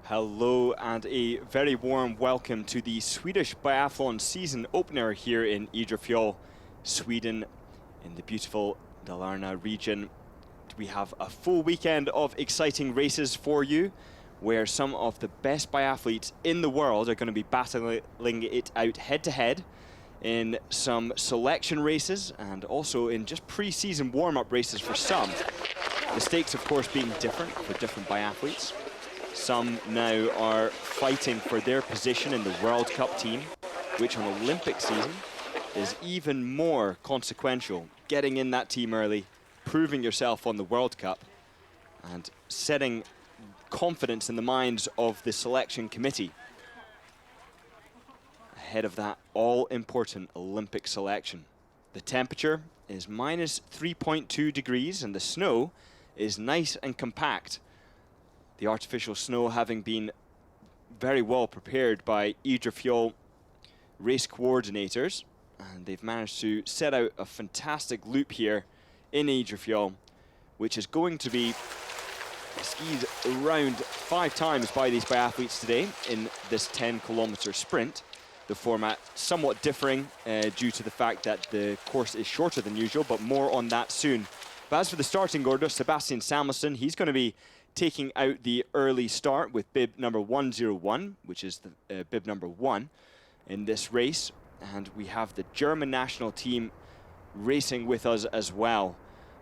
Hello and a very warm welcome to the Swedish Biathlon season opener here in Idre Fjäll, Sweden, in the beautiful Dalarna region. We have a full weekend of exciting races for you, where some of the best biathletes in the world are going to be battling it out head-to-head in some selection races and also in just pre-season warm-up races for some. The stakes, of course, being different for different biathletes. Some now are fighting for their position in the World Cup team, which on Olympic season is even more consequential. Getting in that team early, proving yourself on the World Cup, and setting confidence in the minds of the selection committee ahead of that all-important Olympic selection. The temperature is minus 3.2 degrees and the snow is nice and compact. The artificial snow having been very well prepared by Idre Fjäll race coordinators, and they've managed to set out a fantastic loop here in Idre Fjäll, which is going to be skied around 5 times by these biathletes today in this 10-kilometer sprint. The format somewhat differing due to the fact that the course is shorter than usual, but more on that soon. But as for the starting order, Sebastian Samuelsson, he's going to be taking out the early start with bib number 101, which is the bib number 1 in this race. And we have the German national team racing with us as well.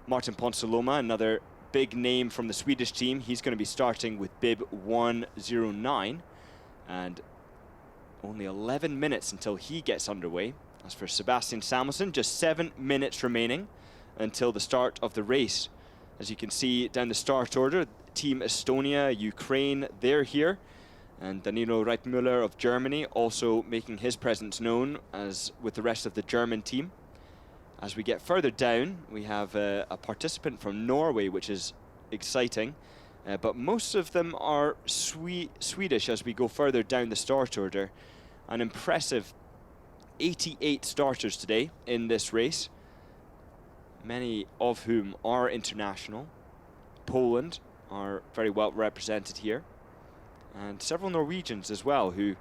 Martin Ponsiluoma, another big name from the Swedish team, he's going to be starting with bib 109. And only 11 minutes until he gets underway. As for Sebastian Samuelsson, just 7 minutes remaining until the start of the race. As you can see down the start order, Team Estonia, Ukraine, they're here. And Danilo Reitmüller of Germany also making his presence known as with the rest of the German team. As we get further down, we have a participant from Norway, which is exciting. But most of them are Swedish as we go further down the start order. An impressive 88 starters today in this race, many of whom are international. Poland are very well represented here, and several Norwegians as well who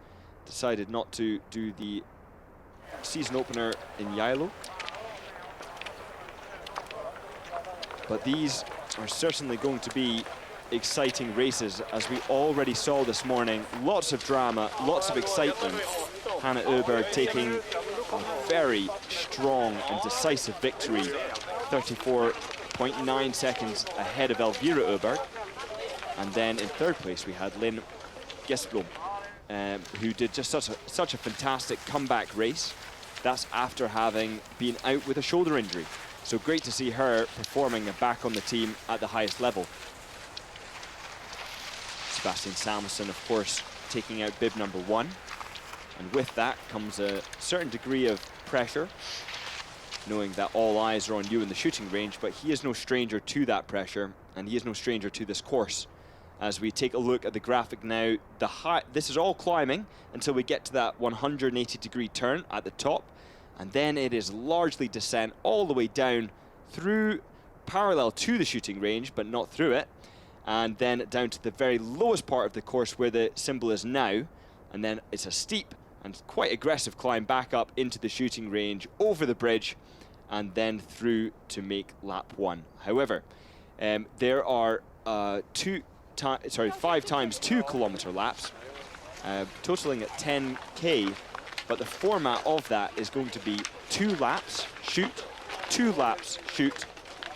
decided not to do the season opener in Geilo. But these are certainly going to be exciting races, as we already saw this morning. Lots of drama, lots of excitement. Hannah Öberg taking a very strong and decisive victory, 34.9 seconds ahead of Elvira Öberg. And then in third place we had Lynn Gesblom, who did just such a fantastic comeback race. That's after having been out with a shoulder injury. So great to see her performing and back on the team at the highest level. Sebastian Samuelsson, of course, taking out bib number 1. And with that comes a certain degree of pressure, knowing that all eyes are on you in the shooting range, but he is no stranger to that pressure, and he is no stranger to this course. As we take a look at the graphic now, this is all climbing until we get to that 180-degree turn at the top, and then it is largely descent all the way down through parallel to the shooting range, but not through it, and then down to the very lowest part of the course where the symbol is now, and then it's a steep and quite aggressive climb back up into the shooting range, over the bridge, and then through to make lap 1. However, there are 5 times 2 kilometer laps, totaling at 10k, but the format of that is going to be 2 laps, shoot, 2 laps, shoot,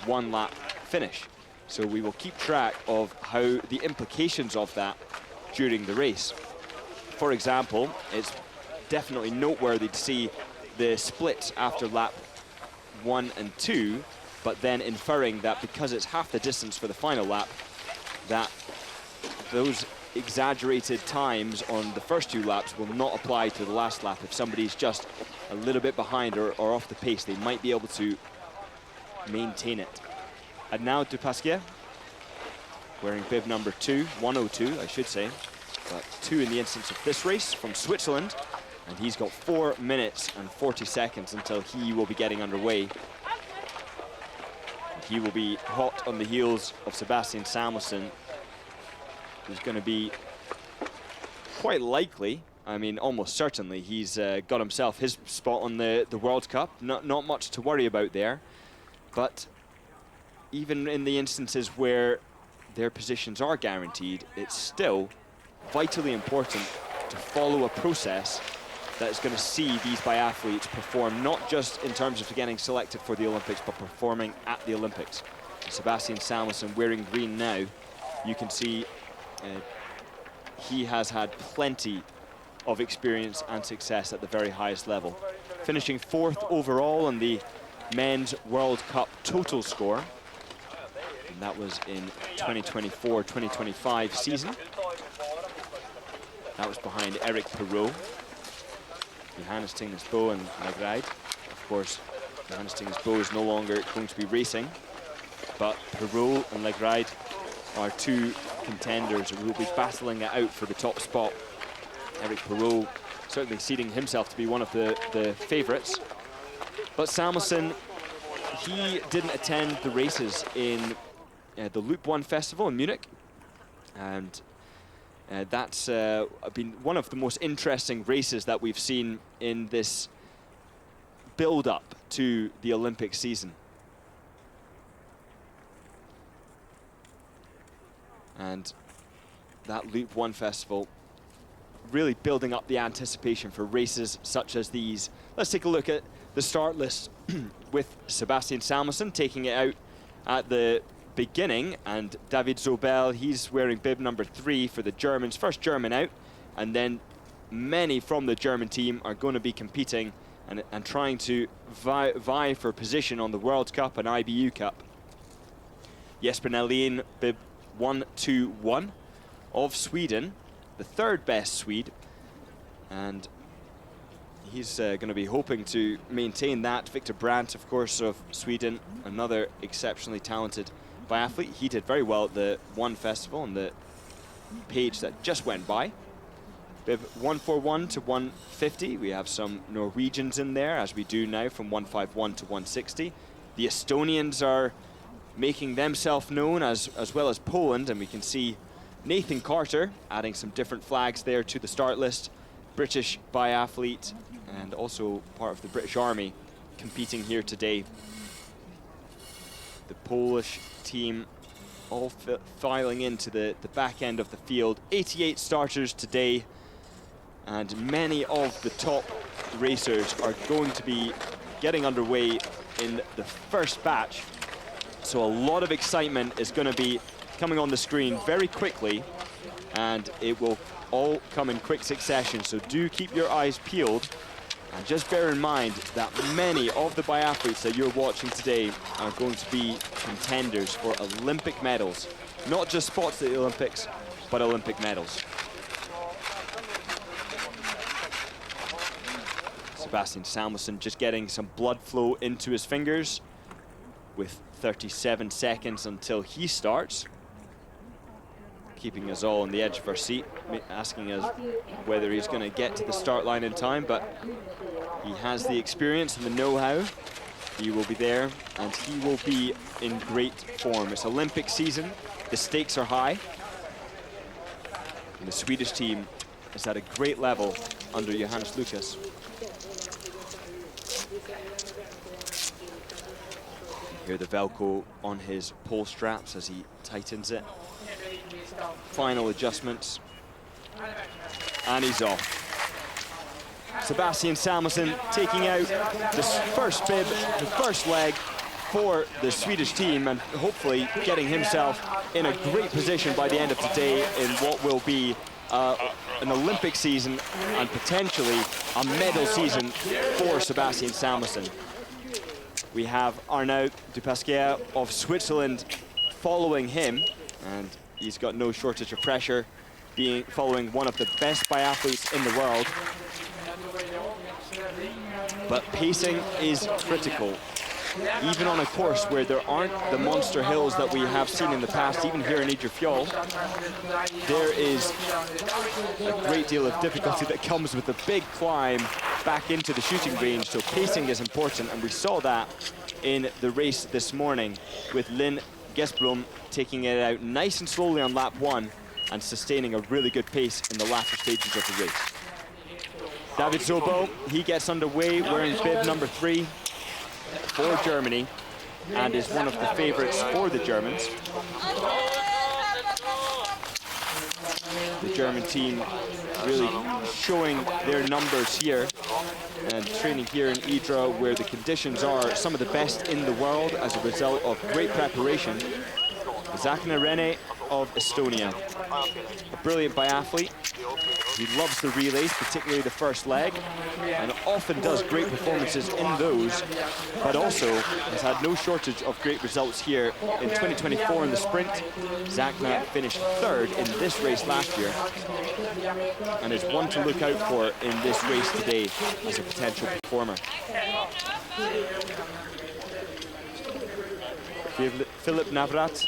1 lap, finish. So we will keep track of how the implications of that during the race. For example, it's definitely noteworthy to see the split after lap 1 and 2, but then inferring that because it's half the distance for the final lap, that those exaggerated times on the first 2 laps will not apply to the last lap. If somebody's just a little bit behind or off the pace, they might be able to maintain it. And now Dupasquier, wearing bib number 2, 102 I should say, but 2 in the instance of this race, from Switzerland, and he's got 4 minutes and 40 seconds until he will be getting underway. And he will be hot on the heels of Sebastian Samuelsson, who's going to be quite likely, I mean, almost certainly, he's got himself his spot on the World Cup. Not much to worry about there. But even in the instances where their positions are guaranteed, it's still vitally important to follow a process that is going to see these biathletes perform, not just in terms of getting selected for the Olympics, but performing at the Olympics. Sebastian Samuelsson wearing green now, you can see he has had plenty of experience and success at the very highest level. Finishing 4th overall in the men's World Cup total score. And that was in 2024-2025 season. That was behind Eric Perrault, Johannes Tingnes-Bø and Legride. Of course, Johannes Tingnes-Bø is no longer going to be racing, but Perrault and Legride are 2 contenders who will be battling it out for the top spot. Eric Perrault certainly seeding himself to be one of the favourites. But Samuelsson, he didn't attend the races in the Loop 1 festival in Munich. And that's been one of the most interesting races that we've seen in this build-up to the Olympic season. And that Loop 1 festival really building up the anticipation for races such as these. Let's take a look at the start list with Sebastian Samuelsson taking it out at the beginning, and David Zobel, he's wearing bib number 3 for the Germans, first German out, and then many from the German team are going to be competing and trying to vie for position on the World Cup and IBU Cup. Jesper Nelin, bib 121 of Sweden, the 3rd best Swede, and he's going to be hoping to maintain that. Victor Brandt, of course, of Sweden, another exceptionally talented biathlete. He did very well at the 1 festival on the page that just went by. Bib 141 to 150. We have some Norwegians in there, as we do now, from 151 to 160. The Estonians are making themselves known, as well as Poland, and we can see Nathan Carter adding some different flags there to the start list. British biathlete and also part of the British Army competing here today. The Polish team all filing into the back end of the field. 88 starters today, and many of the top racers are going to be getting underway in the first batch. So a lot of excitement is going to be coming on the screen very quickly, and it will all come in quick succession. So do keep your eyes peeled, and just bear in mind that many of the biathletes that you're watching today are going to be contenders for Olympic medals. Not just spots at the Olympics, but Olympic medals. Sebastian Samuelsson just getting some blood flow into his fingers with 37 seconds until he starts. Keeping us all on the edge of our seat, asking us whether he's going to get to the start line in time, but he has the experience and the know-how. He will be there, and he will be in great form. It's Olympic season, the stakes are high, and the Swedish team is at a great level under Johannes Lukas. Hear the Velcro on his pole straps as he tightens it. Final adjustments, and he's off. Sebastian Samuelsson taking out the first bib, the first leg for the Swedish team, and hopefully getting himself in a great position by the end of today in what will be an Olympic season and potentially a medal season for Sebastian Samuelsson. We have Arnaud Dupasquier of Switzerland following him, and he's got no shortage of pressure, following one of the best biathletes in the world. But pacing is critical. Even on a course where there aren't the monster hills that we have seen in the past, even here in Idre Fjäll, there is a great deal of difficulty that comes with the big climb back into the shooting range. So pacing is important, and we saw that in the race this morning with Lynn Gesblom taking it out nice and slowly on lap 1 and sustaining a really good pace in the latter stages of the race. David Zobel, he gets underway wearing bib number 3 for Germany and is one of the favorites for the Germans. The German team really showing their numbers here and training here in Idre, where the conditions are some of the best in the world as a result of great preparation. Zakna Rene of Estonia, a brilliant biathlete. He loves the relays, particularly the first leg, and often does great performances in those, but also has had no shortage of great results here. In 2024 in the sprint, Zakna finished 3rd in this race last year, and is one to look out for in this race today as a potential performer. Philip Navrat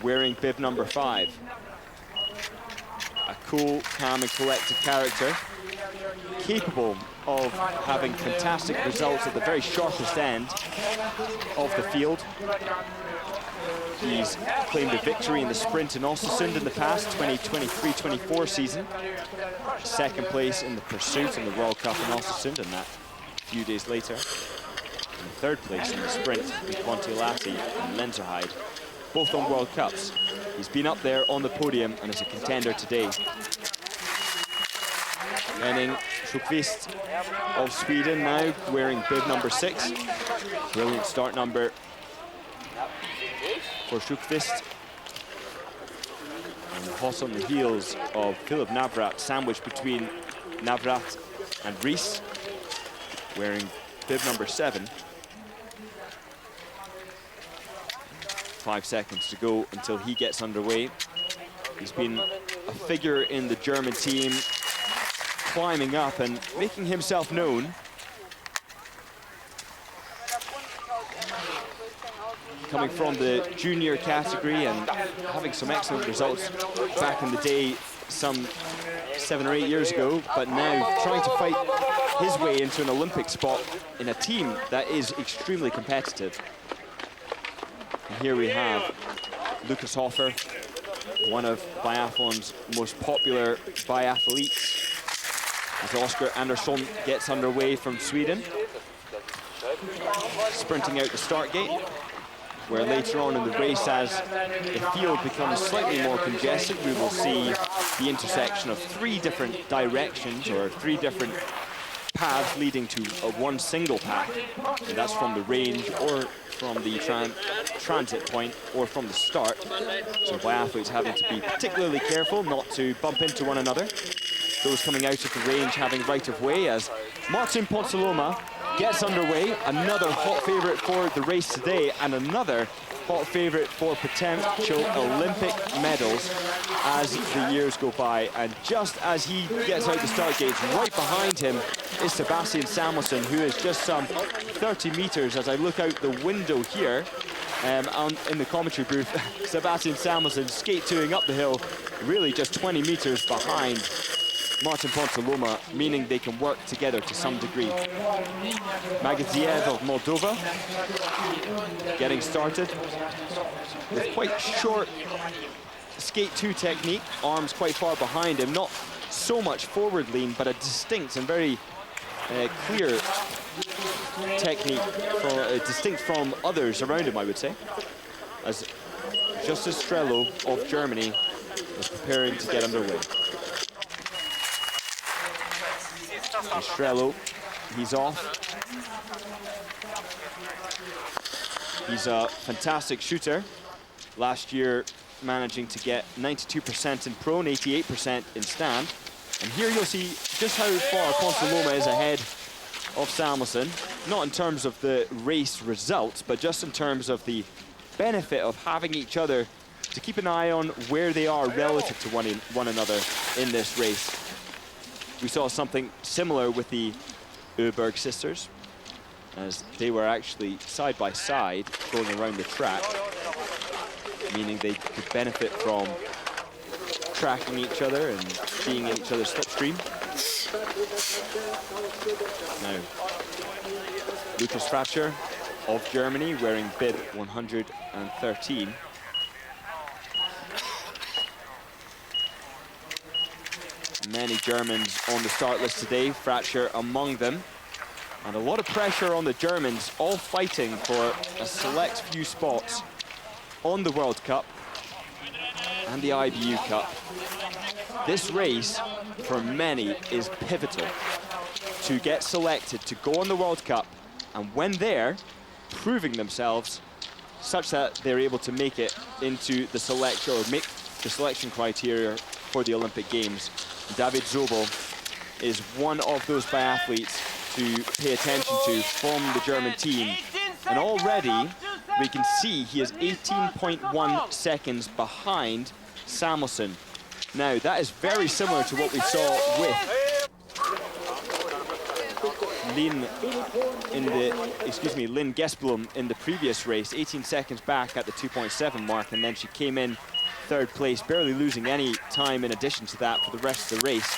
wearing bib number 5. A cool, calm and collected character, capable of having fantastic results at the very sharpest end of the field. He's claimed a victory in the sprint in Östersund in the past 2023-24 season. 2nd place in the pursuit in the World Cup in Östersund, and that a few days later. And 3rd place in the sprint in Kontiolahti and Lenzerheide, both on World Cups. He's been up there on the podium and is a contender today. Henning Sjöqvist of Sweden now wearing bib number 6. Brilliant start number for Sjöqvist. And hot on the heels of Philip Navrat, sandwiched between Navrat and Rees, wearing bib number 7. 5 seconds to go until he gets underway. He's been a figure in the German team, climbing up and making himself known. Coming from the junior category and having some excellent results back in the day some 7 or 8 years ago, but now trying to fight his way into an Olympic spot in a team that is extremely competitive. And here we have Lucas Hofer, one of biathlon's most popular biathletes, as Oscar Andersson gets underway from Sweden, sprinting out the start gate, where later on in the race, as the field becomes slightly more congested, we will see the intersection of 3 different directions, or 3 different paths leading to one single path, and that's from the range or from the transit point or from the start. So biathletes having to be particularly careful not to bump into one another. Those coming out of the range having right of way, as Martin Ponsaloma gets underway, another hot favorite for the race today and another hot favorite for potential Olympic medals as the years go by. And just as he gets out the start gates, right behind him is Sebastian Samuelsson, who is just some 30 meters as I look out the window here in the commentary booth. Sebastian Samuelsson skate 2ing up the hill, really just 20 meters behind Martin Ponsaloma, meaning they can work together to some degree. Magadziev of Moldova getting started with quite short skate 2 technique, arms quite far behind him, not so much forward lean, but a distinct and very clear technique, distinct from others around him, I would say, as Justus Strello of Germany is preparing to get underway. And Strello, he's off. He's a fantastic shooter. Last year, managing to get 92% in pro and 88% in stand. And here you'll see just how far Ponsaloma is ahead of Samuelsson, not in terms of the race results, but just in terms of the benefit of having each other to keep an eye on where they are relative to one another in this race. We saw something similar with the Öberg sisters, as they were actually side by side going around the track, meaning they could benefit from tracking each other and being in each other's slipstream. Now, Lukas Fratscher of Germany wearing bib 113. Many Germans on the start list today, Fracture among them. And a lot of pressure on the Germans, all fighting for a select few spots on the World Cup and the IBU Cup. This race, for many, is pivotal to get selected to go on the World Cup, and when there, proving themselves such that they're able to make it into the selection, or make the selection criteria for the Olympic Games. David Zobel is one of those biathletes to pay attention to from the German team. And already we can see he is 18.1 seconds behind Samuelsson. Now that is very similar to what we saw with Lynn Gesblom in the previous race, 18 seconds back at the 2.7 mark, and then she came in third place, barely losing any time in addition to that for the rest of the race.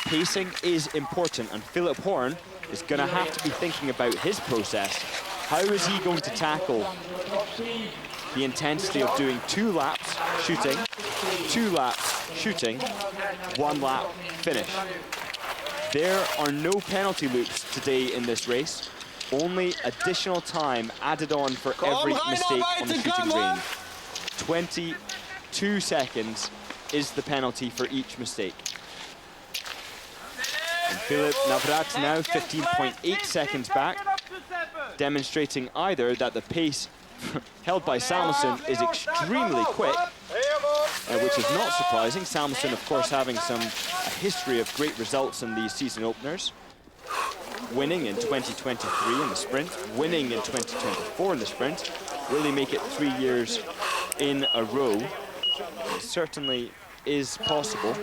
Pacing is important, and Philip Horn is going to have to be thinking about his process. How is he going to tackle the intensity of doing 2 laps shooting, 2 laps shooting, 1 lap finish? There are no penalty loops today in this race. Only additional time added on for every mistake on the shooting range. 22 seconds is the penalty for each mistake. And Philip Navrat now 15.8 seconds back, demonstrating either that the pace held by Samuelsson is extremely quick, which is not surprising. Samuelsson, of course, having a history of great results in these season openers. Winning in 2023 in the sprint, winning in 2024 in the sprint. Will he make it 3 years in a row? It certainly is possible.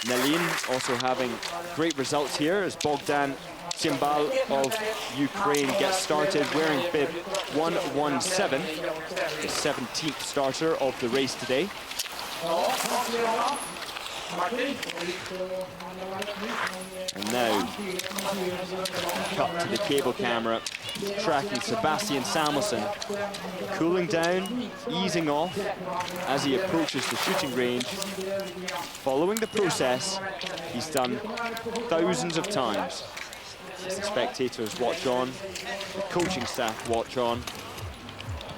Nelin also having great results here as Bogdan Cymbal of Ukraine gets started wearing bib 117, the 17th starter of the race today. And now, cut to the cable camera, tracking Sebastian Samuelsson, cooling down, easing off as he approaches the shooting range, following the process he's done thousands of times. As the spectators watch on, the coaching staff watch on,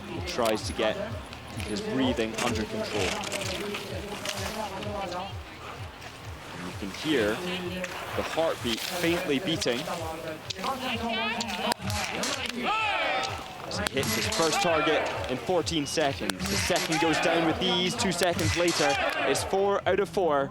he tries to get his breathing under control. And you can hear the heartbeat faintly beating as he hits his first target in 14 seconds. The second goes down with ease. 2 seconds later, it's 4 out of 4.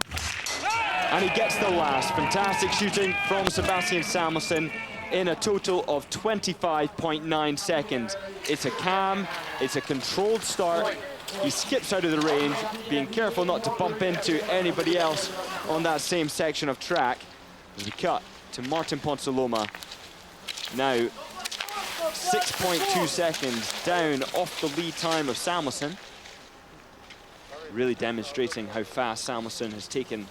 And he gets the last. Fantastic shooting from Sebastian Samuelsson in a total of 25.9 seconds. It's a calm, it's a controlled start. He skips out of the range, being careful not to bump into anybody else on that same section of track. As we cut to Martin Ponsaloma. Now, 6.2 seconds down off the lead time of Samuelsson. Really demonstrating how fast Samuelsson has taken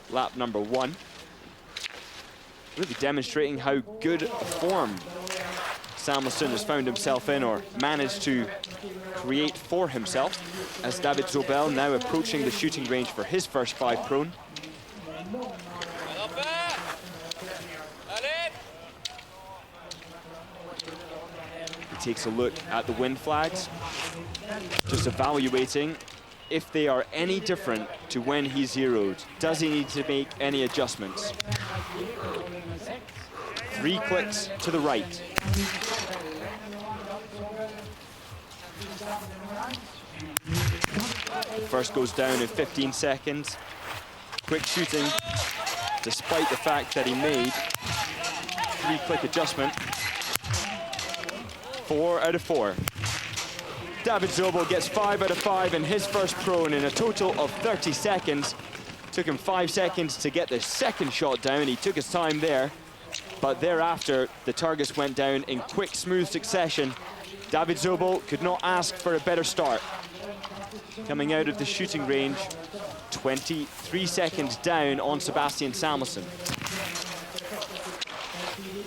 lap number 1. Really demonstrating how good a form Samuelsson has found himself in, or managed to create for himself, as David Zobel now approaching the shooting range for his first 5 prone. He takes a look at the wind flags, just evaluating if they are any different to when he zeroed. Does he need to make any adjustments? 3 clicks to the right. First goes down in 15 seconds. Quick shooting, despite the fact that he made 3-click adjustment. 4 out of 4. David Zobel gets 5 out of 5 in his first prone in a total of 30 seconds. Took him 5 seconds to get the second shot down. He took his time there, but thereafter the targets went down in quick, smooth succession. David Zobel could not ask for a better start. Coming out of the shooting range, 23 seconds down on Sebastian Samuelsson.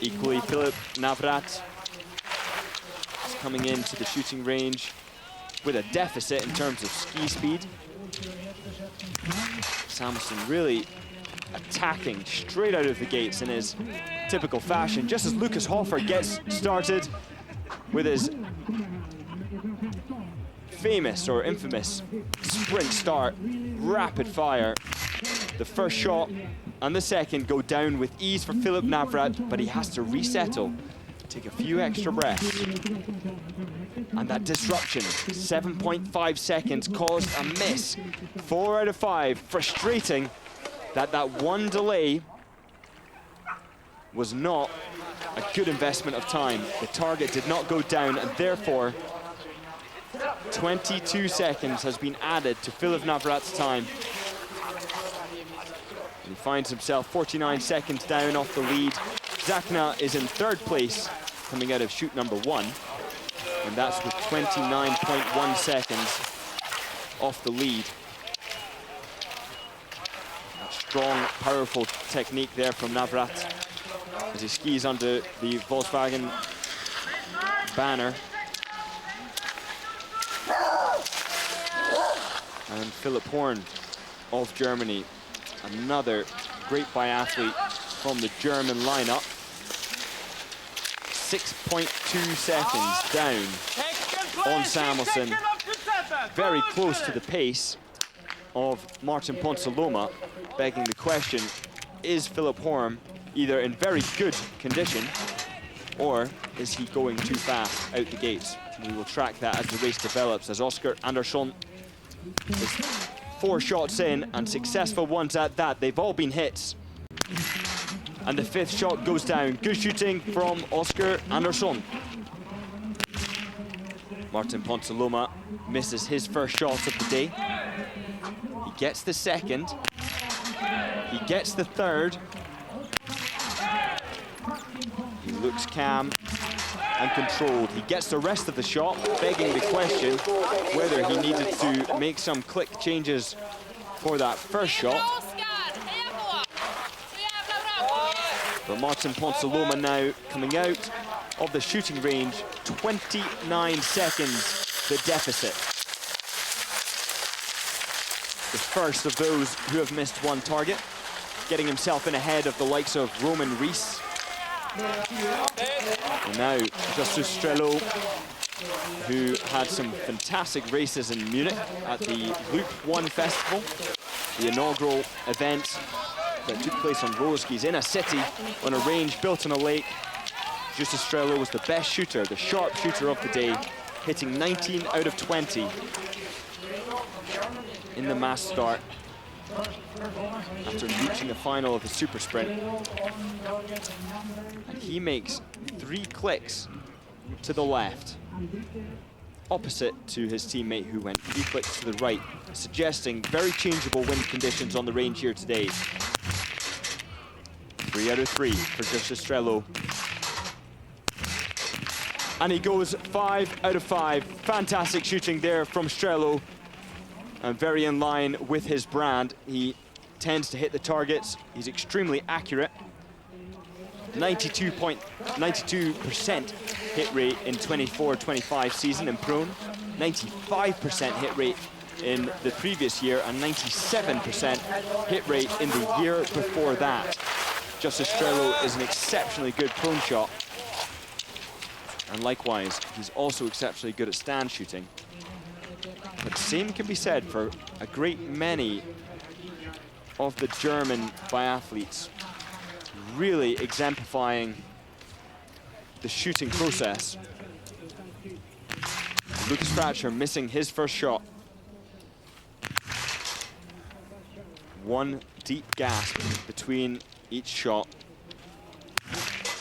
Equally, Philip Navrat is coming into the shooting range with a deficit in terms of ski speed. Samuelsson really attacking straight out of the gates in his typical fashion, just as Lucas Hofer gets started with his famous or infamous sprint start, rapid fire. The first shot and the second go down with ease for Filip Navrat, but he has to resettle, take a few extra breaths. And that disruption, 7.5 seconds, caused a miss. 4 out of 5, frustrating that one delay was not a good investment of time. The target did not go down, and therefore 22 seconds has been added to Filip Navrat's time. And he finds himself 49 seconds down off the lead. Zakna is in third place, coming out of shoot number 1. And that's with 29.1 seconds off the lead. A strong, powerful technique there from Navrat as he skis under the Volkswagen banner. And Philipp Horn of Germany, another great biathlete from the German lineup. 6.2 seconds down on Samuelsson, very close to the pace of Martin Ponsiluoma, begging the question, is Philipp Horn either in very good condition or is he going too fast out the gates? We will track that as the race develops, as Oskar Andersson is 4 shots in, and successful ones at that. They've all been hits. And the 5th shot goes down. Good shooting from Oskar Andersson. Martin Ponsiluoma misses his first shot of the day. He gets the second. He gets the third. He looks calm and controlled. He gets the rest of the shot, begging the question whether he needed to make some click changes for that first shot. But Martin Ponsiluoma now coming out of the shooting range, 29 seconds the deficit. The first of those who have missed one target, getting himself in ahead of the likes of Roman Rees. And now Justus Strelo, who had some fantastic races in Munich at the Loop 1 Festival, the inaugural event that took place on roller skis in a city on a range built on a lake. Justus Strelo was the best shooter, the sharp shooter of the day, hitting 19 out of 20 in the mass start after reaching the final of the super sprint. And he makes 3 clicks to the left, opposite to his teammate who went 3 clicks to the right, suggesting very changeable wind conditions on the range here today. 3 out of 3 for Justus Strelo. And he goes 5 out of 5. Fantastic shooting there from Strelo. And very in line with his brand. He tends to hit the targets. He's extremely accurate. 92% hit rate in 24-25 season in prone. 95% hit rate in the previous year, and 97% hit rate in the year before that. Justus Strelo is an exceptionally good prone shot. And likewise, he's also exceptionally good at stand shooting. But the same can be said for a great many of the German biathletes, really exemplifying the shooting process. Lucas Fratscher missing his first shot. One deep gasp between each shot.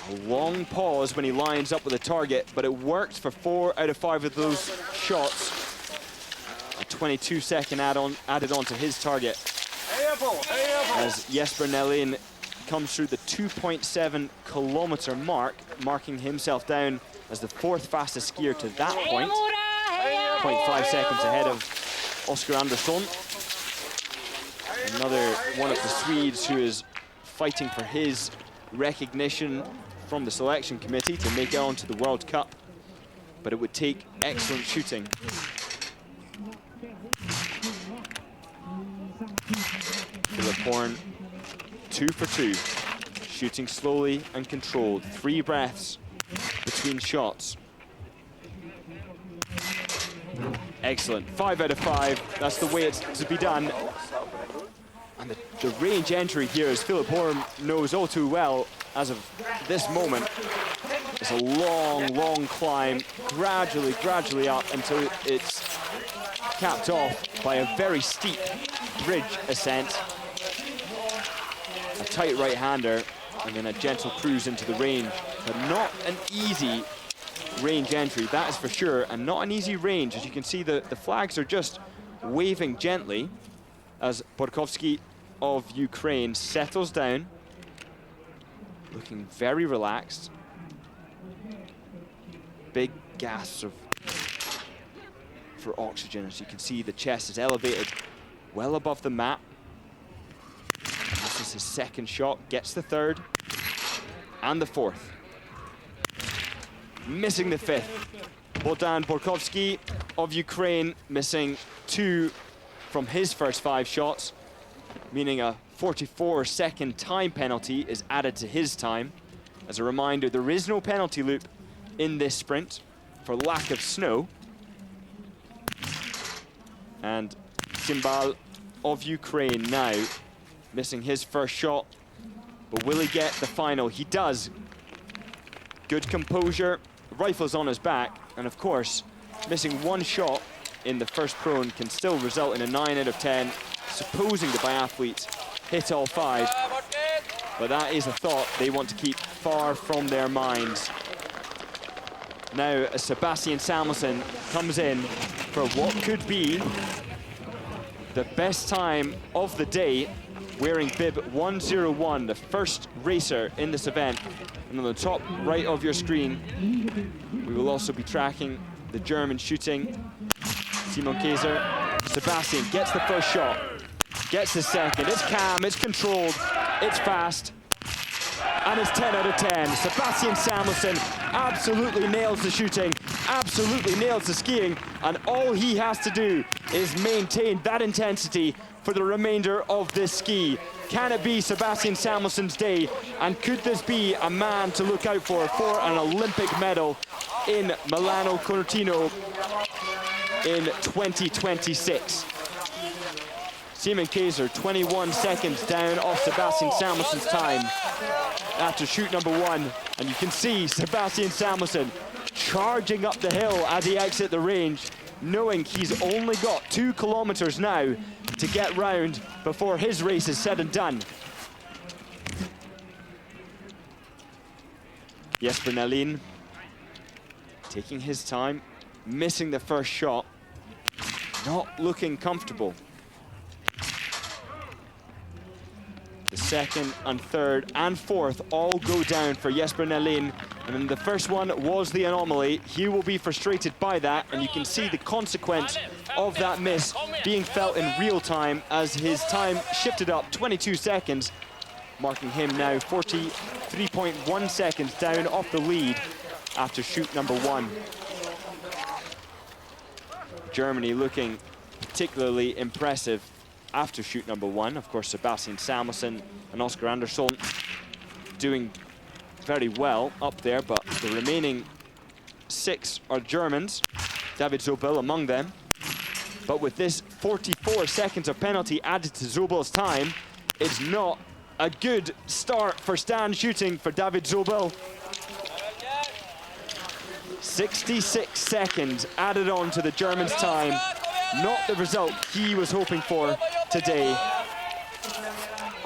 A long pause when he lines up with a target, but it worked for 4 out of 5 of those shots. A 22-second added on to his target. As Jesper Nelin comes through the 2.7 kilometer mark, marking himself down as the 4th fastest skier to that point. 0.5 seconds ahead of Oskar Andersson. Another one of the Swedes who is fighting for his recognition from the selection committee to make it onto the World Cup. But it would take excellent shooting Philip Horn, 2 for 2. Shooting slowly and controlled. 3 breaths between shots. Excellent. 5 out of 5. That's the way it's to be done. And the range entry here, as Philip Horn knows all too well, as of this moment, is a long, long climb, gradually up until it's capped off by a very steep bridge ascent. A tight right-hander, and then a gentle cruise into the range. But not an easy range entry, that is for sure, and not an easy range. As you can see, the flags are just waving gently as Borkovsky of Ukraine settles down, looking very relaxed. Big gasps for oxygen. As you can see, the chest is elevated well above the mat. This is his second shot, gets the third and the fourth. Missing the fifth. Bogdan Borkovsky of Ukraine missing 2 from his first 5 shots, meaning a 44-second time penalty is added to his time. As a reminder, there is no penalty loop in this sprint for lack of snow. And Kimbal of Ukraine now missing his first shot, but will he get the final? He does. Good composure, rifles on his back, and of course, missing 1 shot in the first prone can still result in a 9 out of 10, supposing the biathletes hit all 5. But that is a thought they want to keep far from their minds. Now, Sebastian Samuelsson comes in for what could be the best time of the day, wearing bib 101, the first racer in this event. And on the top right of your screen, we will also be tracking the German shooting. Simon Kaiser. Sebastian gets the first shot, gets the second. It's calm, it's controlled, it's fast, and it's 10 out of 10. Sebastian Samuelsson absolutely nails the shooting, absolutely nails the skiing, and all he has to do is maintain that intensity for the remainder of this ski. Can it be Sebastian Samuelsson's day? And could this be a man to look out for an Olympic medal in Milano Cortina in 2026? Simon Kaiser, 21 seconds down off Sebastian Samuelsson's time after shoot number 1. And you can see Sebastian Samuelsson charging up the hill as he exits the range, knowing he's only got 2 kilometers now to get round before his race is said and done. Jesper Nalin taking his time, missing the first shot, not looking comfortable. The second and third and fourth all go down for Jesper Nalin. And then the first one was the anomaly. He will be frustrated by that, and you can see the consequence of that miss being felt in real time as his time shifted up 22 seconds, marking him now 43.1 seconds down off the lead after shoot number 1. Germany looking particularly impressive after shoot number 1. Of course, Sebastian Samuelsson and Oscar Andersson doing very well up there, but the remaining 6 are Germans, David Zobel among them. But with this 44 seconds of penalty added to Zobel's time, it's not a good start for stand shooting for David Zobel. 66 seconds added on to the German's time. Not the result he was hoping for today.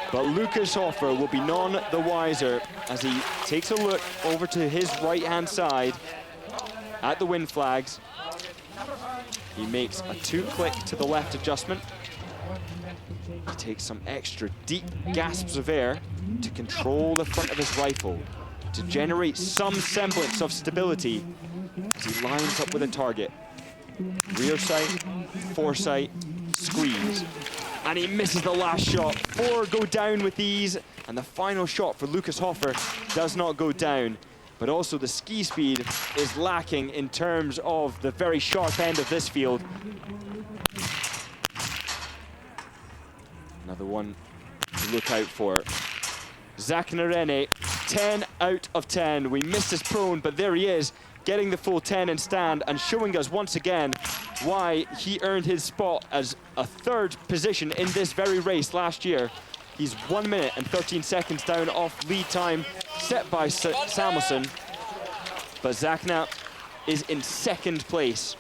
But Lukas Hofer will be none the wiser as he takes a look over to his right-hand side at the wind flags. He makes a 2-click to the left adjustment. He takes some extra deep gasps of air to control the front of his rifle, to generate some semblance of stability as he lines up with a target. Rear sight, foresight, squeeze. And he misses the last shot. 4 go down with ease, and the final shot for Lukas Hofer does not go down. But also the ski speed is lacking in terms of the very sharp end of this field. Another one to look out for. Zaknarene, 10 out of 10. We missed his prone, but there he is, getting the full 10 in stand and showing us once again why he earned his spot as a third position in this very race last year. He's 1 minute and 13 seconds down off lead time set by Samuelsson, but Zakna is in second place.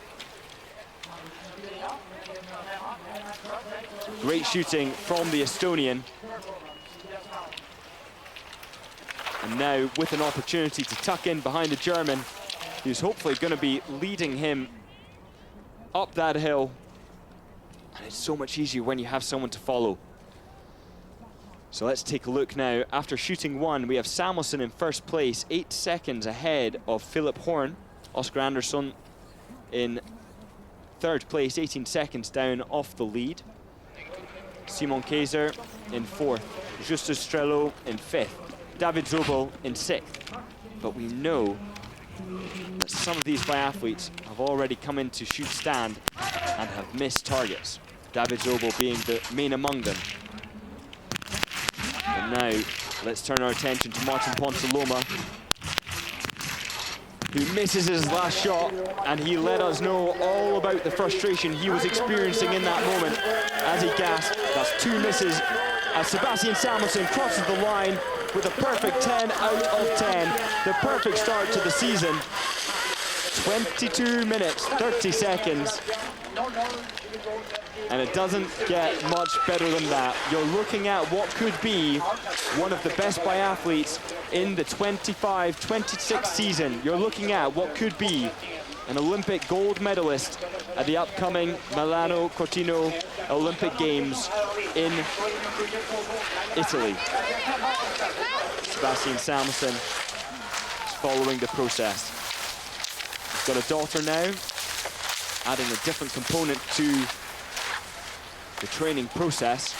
Great shooting from the Estonian. And now with an opportunity to tuck in behind the German, who's hopefully going to be leading him up that hill. And it's so much easier when you have someone to follow. So let's take a look now. After shooting one, we have Samuelsson in first place, 8 seconds ahead of Philip Horn. Oscar Andersson in third place, 18 seconds down off the lead. Simon Kaiser in fourth. Justus Strelo in fifth. David Zobel in sixth. But we know that some of these biathletes have already come in to shoot stand and have missed targets. David Zobel being the main among them. And now let's turn our attention to Martin Ponsaloma, who misses his last shot, and he let us know all about the frustration he was experiencing in that moment as he gasped. That's 2 misses as Sebastian Samuelsson crosses the line with a perfect 10 out of 10. The perfect start to the season. 22 minutes, 30 seconds. And it doesn't get much better than that. You're looking at what could be one of the best biathletes in the 25-26 season. You're looking at what could be an Olympic gold medalist at the upcoming Milano Cortina Olympic Games in Italy. Sebastian Samuelsson is following the process. He's got a daughter now, adding a different component to the training process.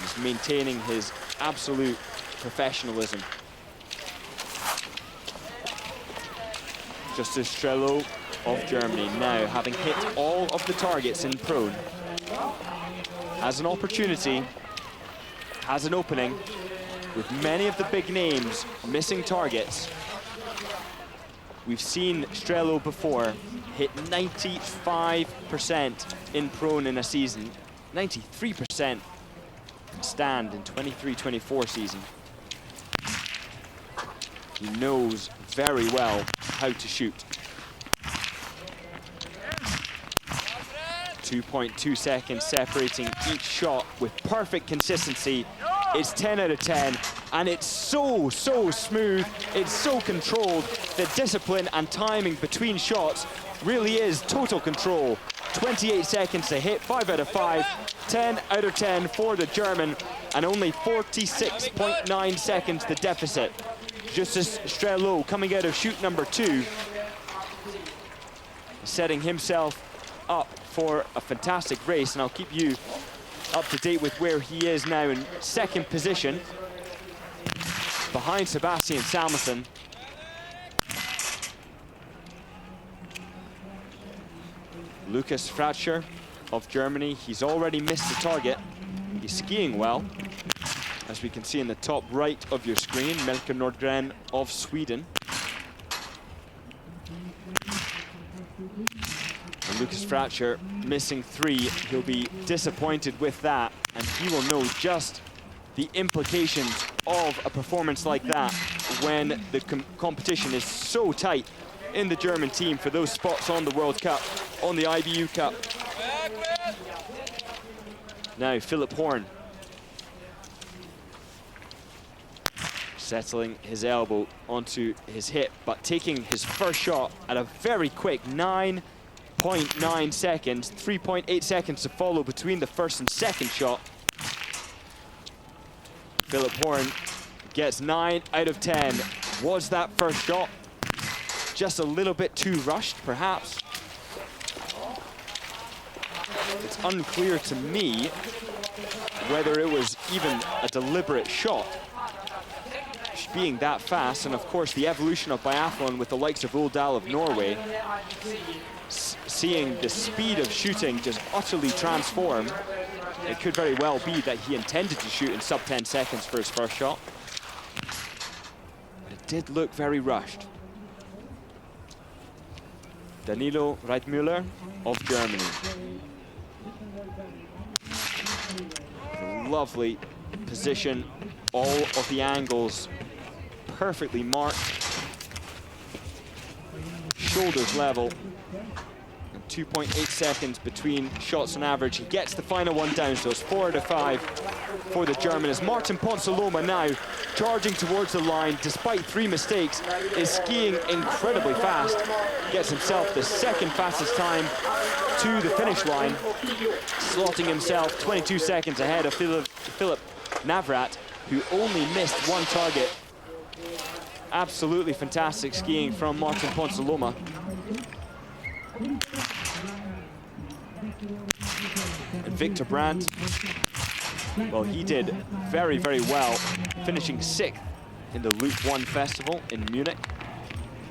He's maintaining his absolute professionalism. Justus Strelo of Germany now, having hit all of the targets in prone, has an opportunity, has an opening, with many of the big names missing targets. We've seen Strelo before hit 95% in prone in a season, 93% stand in 23-24 season. He knows very well how to shoot. 2.2 seconds separating each shot with perfect consistency. It's 10 out of 10, and it's so smooth, it's so controlled. The discipline and timing between shots really is total control. 28 seconds to hit, 5 out of 5, 10 out of 10 for the German, and only 46.9 seconds the deficit. Justus Strelo coming out of shoot number 2, setting himself up for a fantastic race, and I'll keep you up to date with where he is now in second position, behind Sebastian Samuelsson. Lukas Fratscher of Germany, he's already missed the target. He's skiing well, as we can see in the top right of your screen. Melker Nordgren of Sweden. And Lukas Fratscher missing 3. He'll be disappointed with that, and he will know just the implications of a performance like that when the competition is so tight in the German team for those spots on the World Cup, on the IBU Cup. Now Philip Horn settling his elbow onto his hip, but taking his first shot at a very quick 9.9 seconds, 3.8 seconds to follow between the first and second shot. Philip Horn gets 9 out of 10. Was that first shot just a little bit too rushed, perhaps? It's unclear to me whether it was even a deliberate shot, being that fast. And of course the evolution of biathlon with the likes of Uldal of Norway, seeing the speed of shooting just utterly transform it could very well be that he intended to shoot in sub 10 seconds for his first shot. But it did look very rushed. Danilo Reitmüller of Germany. Lovely position, all of the angles perfectly marked. Shoulders level, and 2.8 seconds between shots on average. He gets the final one down, so it's 4 out of 5 for the German. As Martin Ponsaloma now charging towards the line, despite 3 mistakes, is skiing incredibly fast. Gets himself the second fastest time to the finish line, slotting himself 22 seconds ahead of Philip Navrat, who only missed 1 target. Absolutely fantastic skiing from Martin Ponsaloma. And Victor Brandt, well, he did very, very well, finishing 6th in the Loop 1 festival in Munich,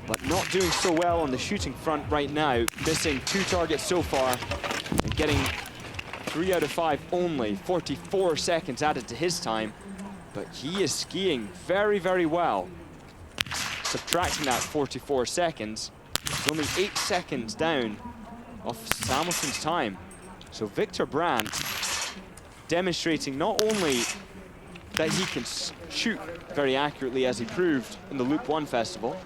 but not doing so well on the shooting front right now, missing 2 targets so far and getting 3 out of 5 only, 44 seconds added to his time, but he is skiing very, very well. Subtracting that 44 seconds, it's only 8 seconds down of Samuelsson's time. So Victor Brandt demonstrating not only that he can shoot very accurately, as he proved in the Loop 1 festival,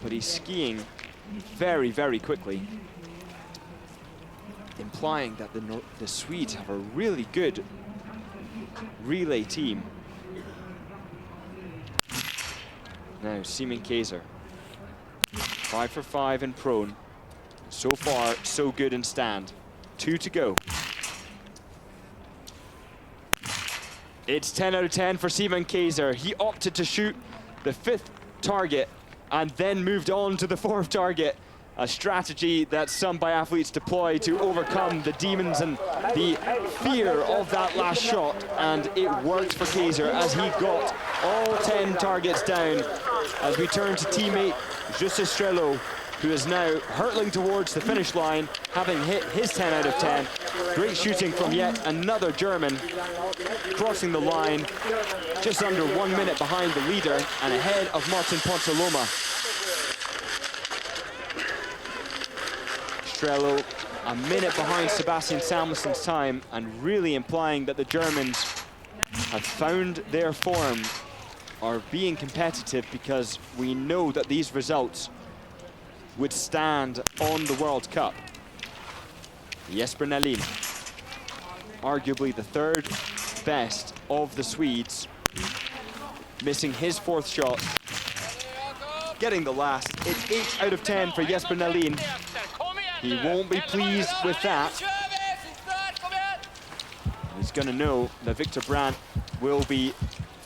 but he's skiing very, very quickly, implying that the Swedes have a really good relay team. Now, Simon Kaiser, 5 for 5 in prone. So far, so good in stand. 2 to go. It's 10 out of 10 for Simon Kaiser. He opted to shoot the 5th target and then moved on to the 4th target. A strategy that some biathletes deploy to overcome the demons and the fear of that last shot. And it worked for Kaiser as he got all 10 targets down. As we turn to teammate Justus Strelo, who is now hurtling towards the finish line, having hit his 10 out of 10. Great shooting from yet another German, crossing the line just under 1 minute behind the leader and ahead of Martin Ponsaloma. Strelo a minute behind Sebastian Samuelsson's time, and really implying that the Germans have found their form, are being competitive, because we know that these results would stand on the World Cup. Jesper Nalin, arguably the 3rd best of the Swedes, missing his 4th shot, getting the last. It's 8 out of 10 for Jesper Nalin. He won't be pleased with that. He's going to know that Victor Brandt will be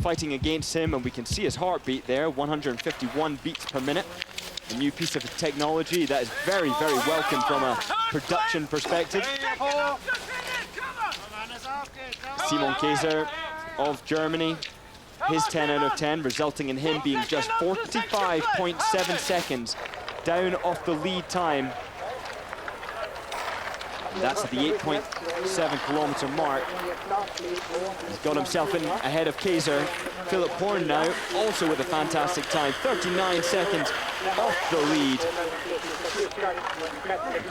fighting against him, and we can see his heartbeat there, 151 beats per minute. A new piece of technology that is very, very welcome from a production perspective. Simon Kaiser of Germany, his 10 out of 10, resulting in him being just 45.7 seconds down off the lead time. That's at the 8.7 kilometer mark. He's got himself in ahead of Kaiser. Philip Horn now, also with a fantastic time, 39 seconds off the lead.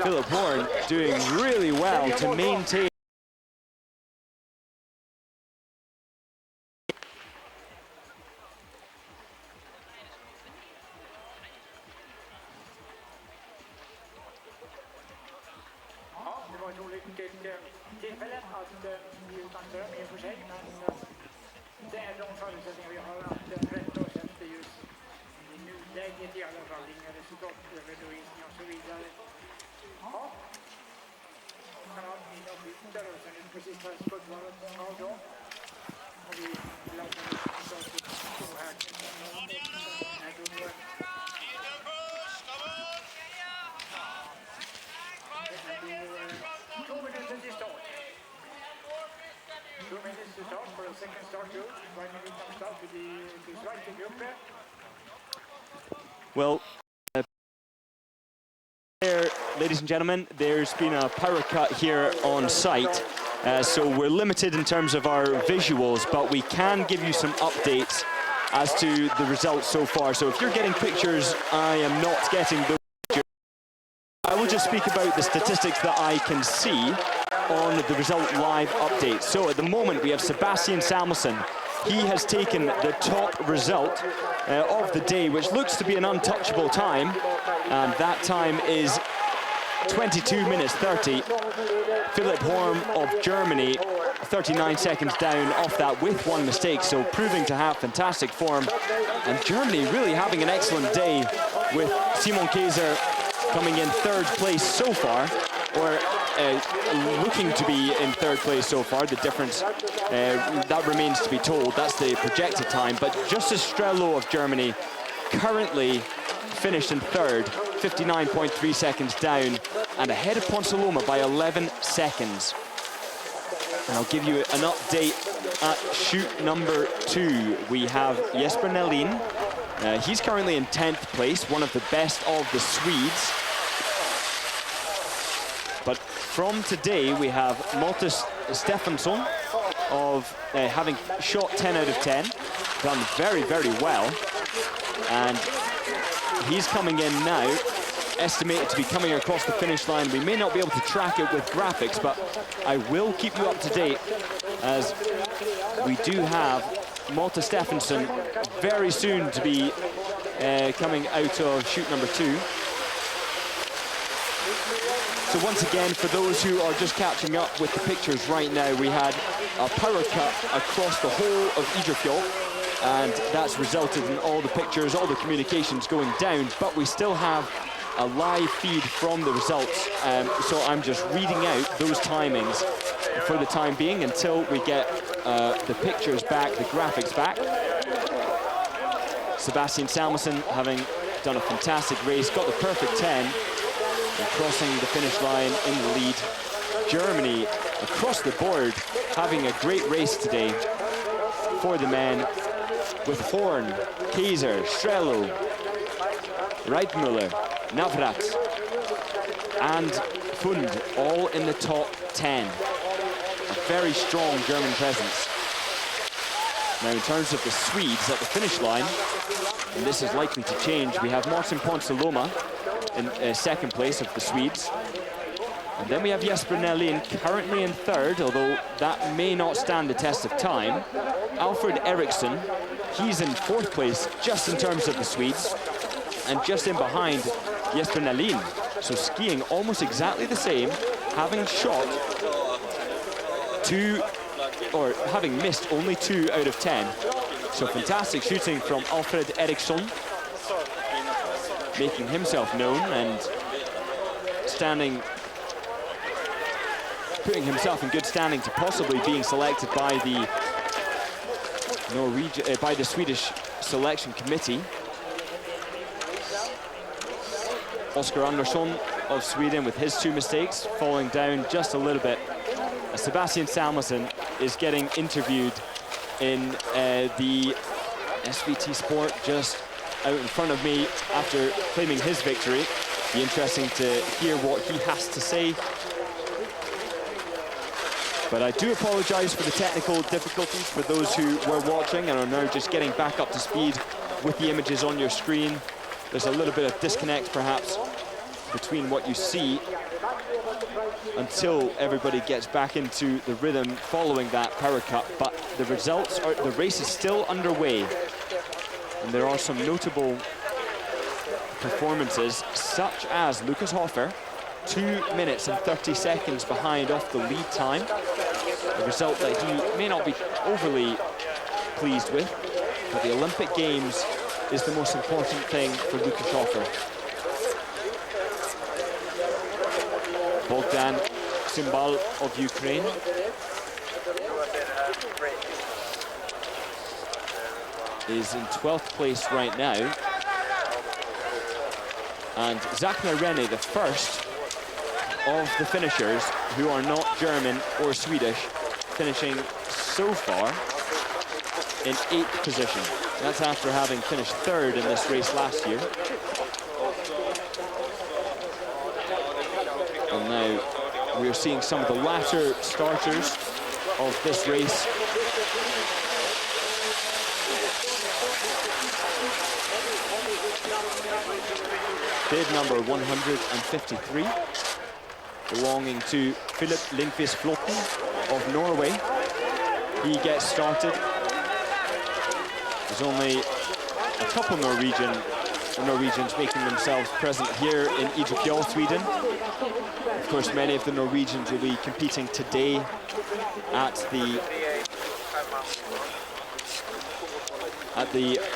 Philip Horn doing really well to maintain. Well, there, ladies and gentlemen, there's been a power cut here on site. so we're limited in terms of our visuals, but we can give you some updates as to the results so far. So if you're getting pictures, I am not getting those pictures. I will just speak about the statistics that I can see on the result live update. So at the moment we have Sebastian Samuelsson. He has taken the top result of the day, which looks to be an untouchable time, and that time is 22 minutes 30. Philipp Horm of Germany, 39 seconds down off that with one mistake, so proving to have fantastic form. And Germany really having an excellent day, with Simon Kaiser coming in third place so far, or looking to be in third place so far. The difference, that remains to be told. That's the projected time. But Justus Strello of Germany currently finished in third, 59.3 seconds down, and ahead of Ponsaloma by 11 seconds. And I'll give you an update at chute number 2. We have Jesper Nelin. He's currently in 10th place, one of the best of the Swedes. But from today, we have Malte Stefansson of having shot 10 out of 10, done very, very well. And he's coming in now, estimated to be coming across the finish line. We may not be able to track it with graphics, but I will keep you up to date, as we do have Malte Stefansson very soon to be coming out of chute number 2. So once again, for those who are just catching up with the pictures right now, we had a power cut across the whole of Idre Fjäll, and that's resulted in all the pictures, all the communications going down, but we still have a live feed from the results, so I'm just reading out those timings for the time being until we get the pictures back, the graphics back. Sebastian Samuelsson, having done a fantastic race, got the perfect 10, and crossing the finish line in the lead. Germany, across the board, having a great race today for the men, with Horn, Kaiser, Strello, Reitmüller, Navrat, and Fund, all in the top 10. A very strong German presence. Now, in terms of the Swedes at the finish line, and this is likely to change, we have Martin Ponsaloma in second place of the Swedes. And then we have Jesper Nelin currently in third, although that may not stand the test of time. Alfred Eriksson, he's in fourth place just in terms of the Swedes, and just in behind Jesper Nelin. So skiing almost exactly the same, having shot 2, or having missed only 2 out of 10. So fantastic shooting from Alfred Eriksson, making himself known and putting himself in good standing to possibly being selected by the Swedish selection committee. Oscar Andersson of Sweden with his 2 mistakes, falling down just a little bit. Sebastian Samuelsson is getting interviewed in the SVT Sport just out in front of me after claiming his victory. Be interesting to hear what he has to say. But I do apologize for the technical difficulties for those who were watching and are now just getting back up to speed with the images on your screen. There's a little bit of disconnect perhaps between what you see until everybody gets back into the rhythm following that power cut. But the results are, the race is still underway, and there are some notable performances, such as Lucas Hofer, 2 minutes and 30 seconds behind off the lead time, a result that he may not be overly pleased with, but the Olympic Games is the most important thing for Lucas Hofer. Bogdan Cymbal of Ukraine is in 12th place right now, and Zachner Rene, the first of the finishers who are not German or Swedish, finishing so far in 8th position. That's after having finished 3rd in this race last year. And now we're seeing some of the latter starters of this race. Bib number 153, belonging to Philip Lindqvist Flotten of Norway. He gets started. There's only a couple Norwegians making themselves present here in Idre Fjäll, Sweden. Of course, many of the Norwegians will be competing today at the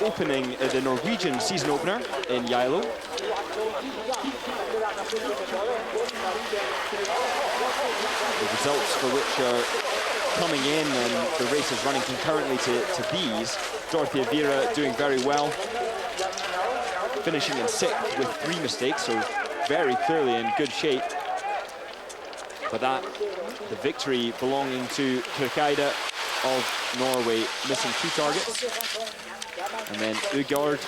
opening, the Norwegian season opener in Geilo. The results for which are coming in, and the race is running concurrently to these. Dorothea Vera doing very well, finishing in 6th with 3 mistakes, so very clearly in good shape. But that, the victory belonging to Kirkeide of Norway, missing 2 targets. And then Ugard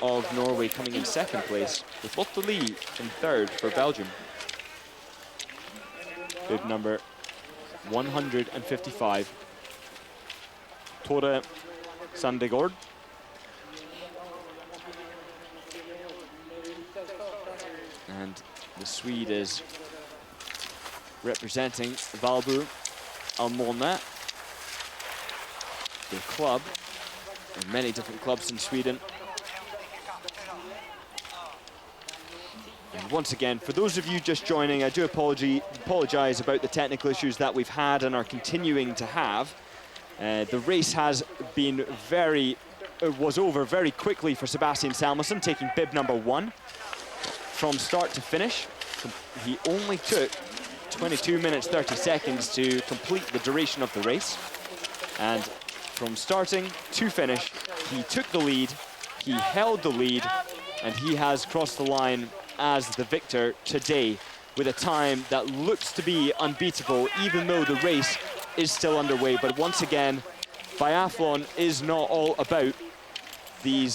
of Norway coming in 2nd place, with Lotte Lie in 3rd for Belgium. Bib number 155, Tore Sandegård. And the Swede is representing Valbo Almona, the club. There are many different clubs in Sweden. And once again, for those of you just joining, I do apologize about the technical issues that we've had and are continuing to have. The race has been was over very quickly for Sebastian Samuelsson, taking bib number 1 from start to finish. He only took 22 minutes 30 seconds to complete the duration of the race. And from starting to finish, he took the lead, he held the lead, and he has crossed the line as the victor today with a time that looks to be unbeatable, even though the race is still underway. But once again, biathlon is not all about the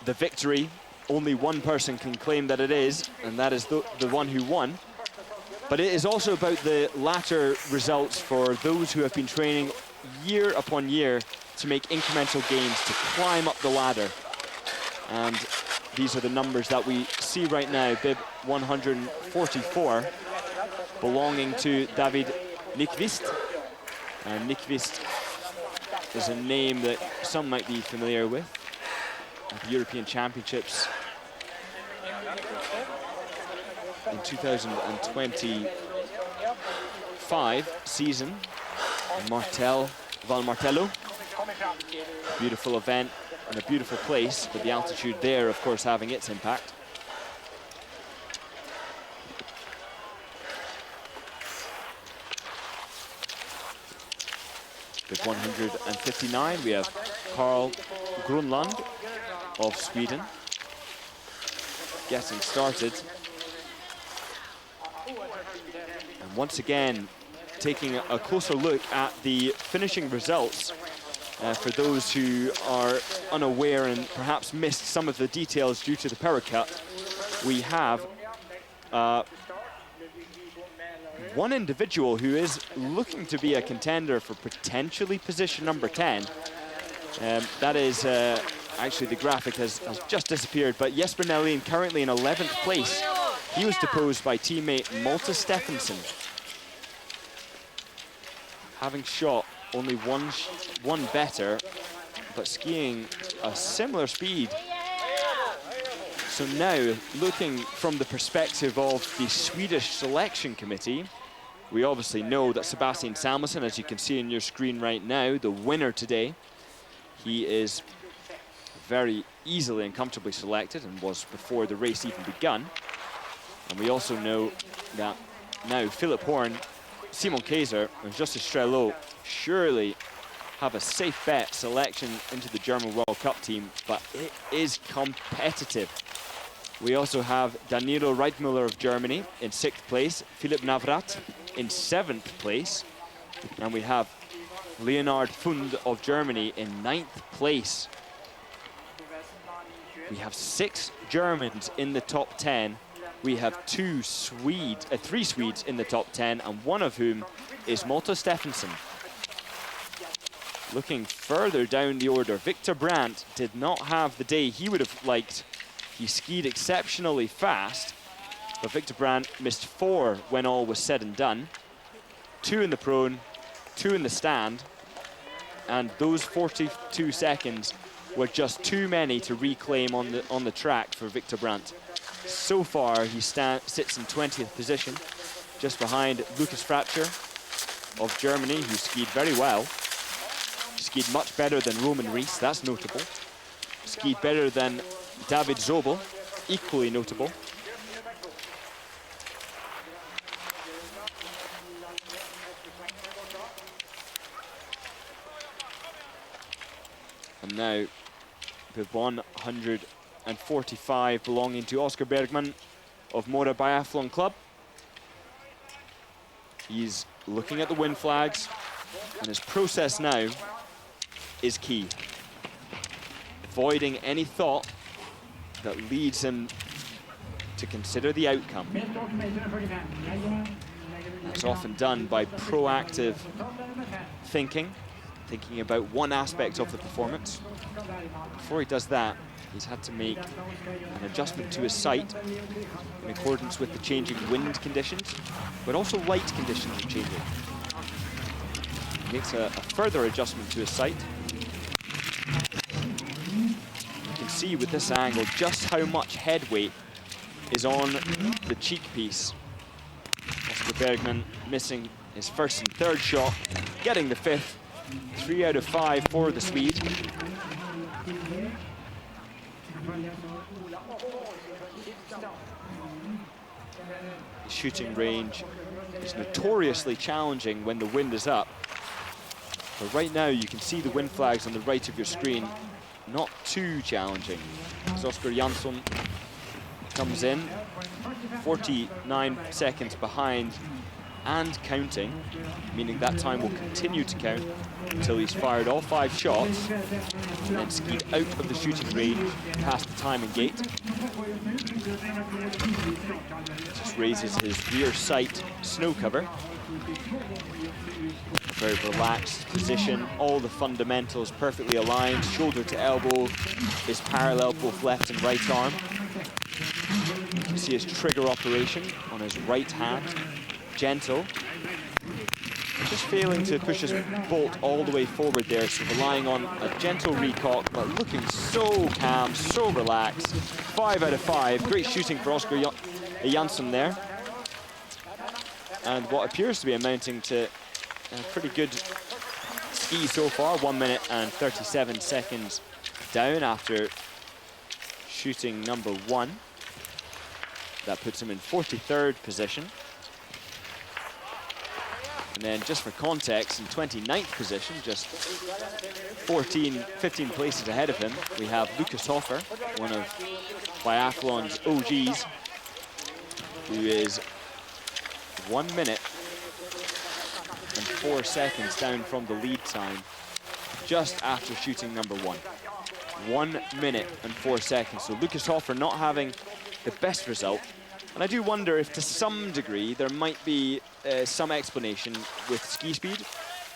victory. Only one person can claim that it is, and that is the one who won. But it is also about the latter results for those who have been training year upon year to make incremental gains, to climb up the ladder. And these are the numbers that we see right now. Bib 144, belonging to David Nyqvist. And Nyqvist is a name that some might be familiar with at the European Championships in 2025 season. Val Martello. Beautiful event and a beautiful place, but the altitude there, of course, having its impact. With 159, we have Carl Grunland of Sweden getting started. And once again, taking a closer look at the finishing results for those who are unaware and perhaps missed some of the details due to the power cut. We have one individual who is looking to be a contender for potentially position number 10. That is, actually the graphic has just disappeared, but Jesper Nelin currently in 11th place. He was deposed by teammate Malte Steffensen, having shot only one better, but skiing a similar speed. So now, looking from the perspective of the Swedish selection committee, we obviously know that Sebastian Samuelsson, as you can see on your screen right now, the winner today, he is very easily and comfortably selected and was before the race even begun. And we also know that now Philip Horn, Simon Kaiser and Justus Strelot surely have a safe bet selection into the German World Cup team, but it is competitive. We also have Danilo Reitmüller of Germany in 6th place, Philipp Navrat in 7th place, and we have Leonard Fund of Germany in 9th place. We have 6 Germans in the top 10, we have three Swedes in the top 10, and one of whom is Malta Stephenson. Looking further down the order, Victor Brandt did not have the day he would have liked. He skied exceptionally fast, but Victor Brandt missed 4 when all was said and done. 2 in the prone, 2 in the stand, and those 42 seconds were just too many to reclaim on the track for Victor Brandt. So far, he sits in 20th position, just behind Lukas Fratscher of Germany, who skied very well. Skied much better than Roman Rees, that's notable. Skied better than David Zobel, equally notable. And now, with 145 belonging to Oscar Bergman of Mora Biathlon Club. He's looking at the win flags, and his process now is key. Avoiding any thought that leads him to consider the outcome. That's often done by proactive thinking about one aspect of the performance. Before he does that, he's had to make an adjustment to his sight in accordance with the changing wind conditions, but also light conditions are changing. He makes a further adjustment to his sight. You can see with this angle just how much head weight is on the cheek piece. Oscar Bergman missing his first and third shot, getting the 5th. 3 out of 5 for the Swede. The shooting range is notoriously challenging when the wind is up. But right now you can see the wind flags on the right of your screen, not too challenging. As Oscar Jansson comes in, 49 seconds behind and counting, meaning that time will continue to count until he's fired all 5 shots and then skied out of the shooting range past the timing gate. Just raises his rear sight snow cover. Very relaxed position, all the fundamentals perfectly aligned, shoulder to elbow is parallel both left and right arm. You can see his trigger operation on his right hand. Gentle, just failing to push his bolt all the way forward there, so relying on a gentle recock, but looking so calm, so relaxed. 5 out of 5, great shooting for Oscar Jansson there. And what appears to be amounting to a pretty good ski so far, 1 minute and 37 seconds down after shooting number 1. That puts him in 43rd position. And then just for context, in 29th position, just 15 places ahead of him, we have Lukas Hofer, one of biathlon's OGs, who is 1 minute and 4 seconds down from the lead time, just after shooting number 1. 1 minute and 4 seconds. So Lukas Hofer not having the best result. And I do wonder if to some degree there might be some explanation with ski speed,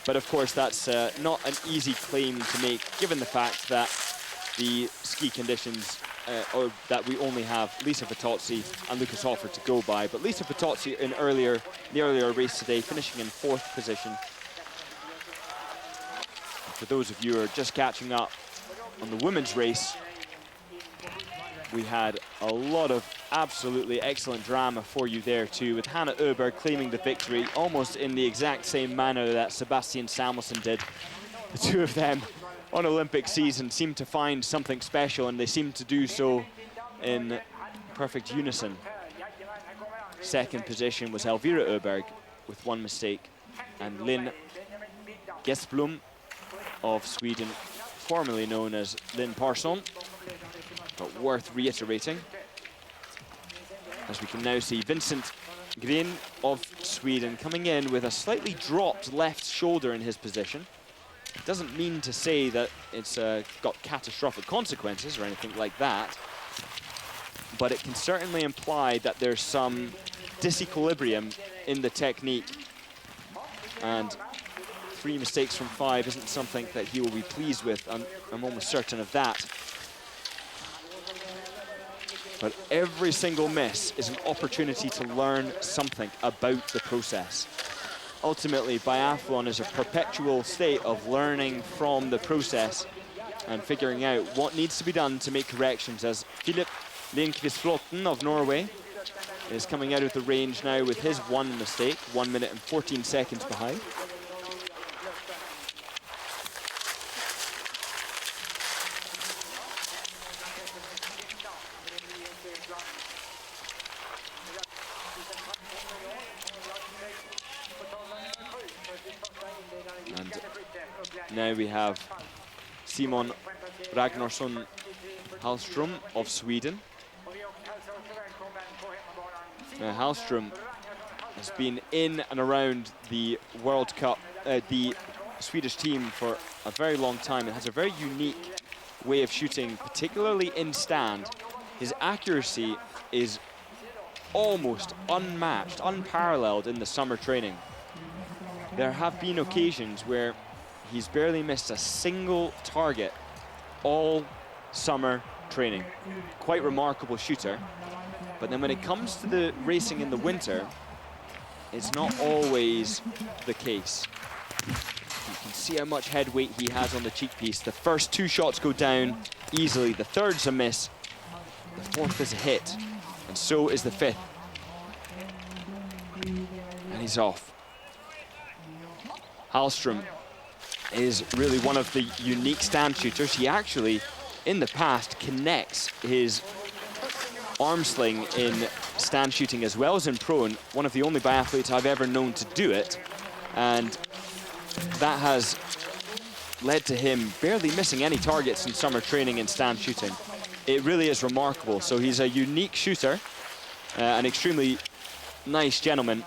but of course that's not an easy claim to make given the fact that the ski conditions, or that we only have Lisa Fatozzi and Lukas Hofer to go by. But Lisa Fatozzi in the earlier race today, finishing in 4th position. For those of you who are just catching up on the women's race, we had a lot of absolutely excellent drama for you there too, with Hannah Öberg claiming the victory almost in the exact same manner that Sebastian Samuelsson did. The two of them on Olympic season seem to find something special, and they seem to do so in perfect unison. 2nd position was Elvira Öberg with 1 mistake, and Linn Gestblom of Sweden, formerly known as Linn Parsson, but worth reiterating, as we can now see Vincent Gren of Sweden coming in with a slightly dropped left shoulder in his position. It doesn't mean to say that it's got catastrophic consequences or anything like that, but it can certainly imply that there's some disequilibrium in the technique. And 3 mistakes from 5 isn't something that he will be pleased with. I'm almost certain of that. But every single miss is an opportunity to learn something about the process. Ultimately, biathlon is a perpetual state of learning from the process and figuring out what needs to be done to make corrections, as Philip Lindqvist of Norway is coming out of the range now with his 1 mistake, 1 minute and 14 seconds behind. And now we have Simon Ragnarsson Hallström of Sweden. Now Hallström has been in and around the World Cup, the Swedish team for a very long time, and has a very unique way of shooting, particularly in stand. His accuracy is almost unmatched, unparalleled in the summer training. There have been occasions where he's barely missed a single target all summer training. Quite remarkable shooter. But then when it comes to the racing in the winter, it's not always the case. You can see how much head weight he has on the cheek piece. The first 2 shots go down easily. The third's a miss. The 4th is a hit. And so is the 5th. And he's off. Hallström is really one of the unique stand shooters. He actually, in the past, connects his arm sling in stand shooting as well as in prone. One of the only biathletes I've ever known to do it. And that has led to him barely missing any targets in summer training in stand shooting. It really is remarkable. So he's a unique shooter, an extremely nice gentleman,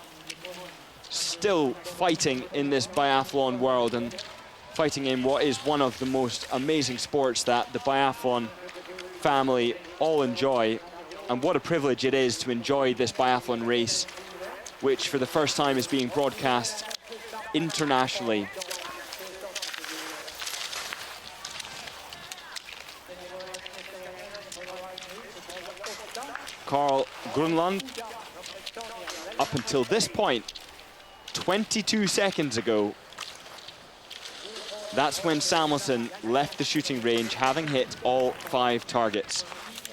still fighting in this biathlon world and fighting in what is one of the most amazing sports that the biathlon family all enjoy. And what a privilege it is to enjoy this biathlon race, which for the first time is being broadcast internationally. Carl Grunland, up until this point, 22 seconds ago, that's when Samuelsson left the shooting range, having hit all 5 targets.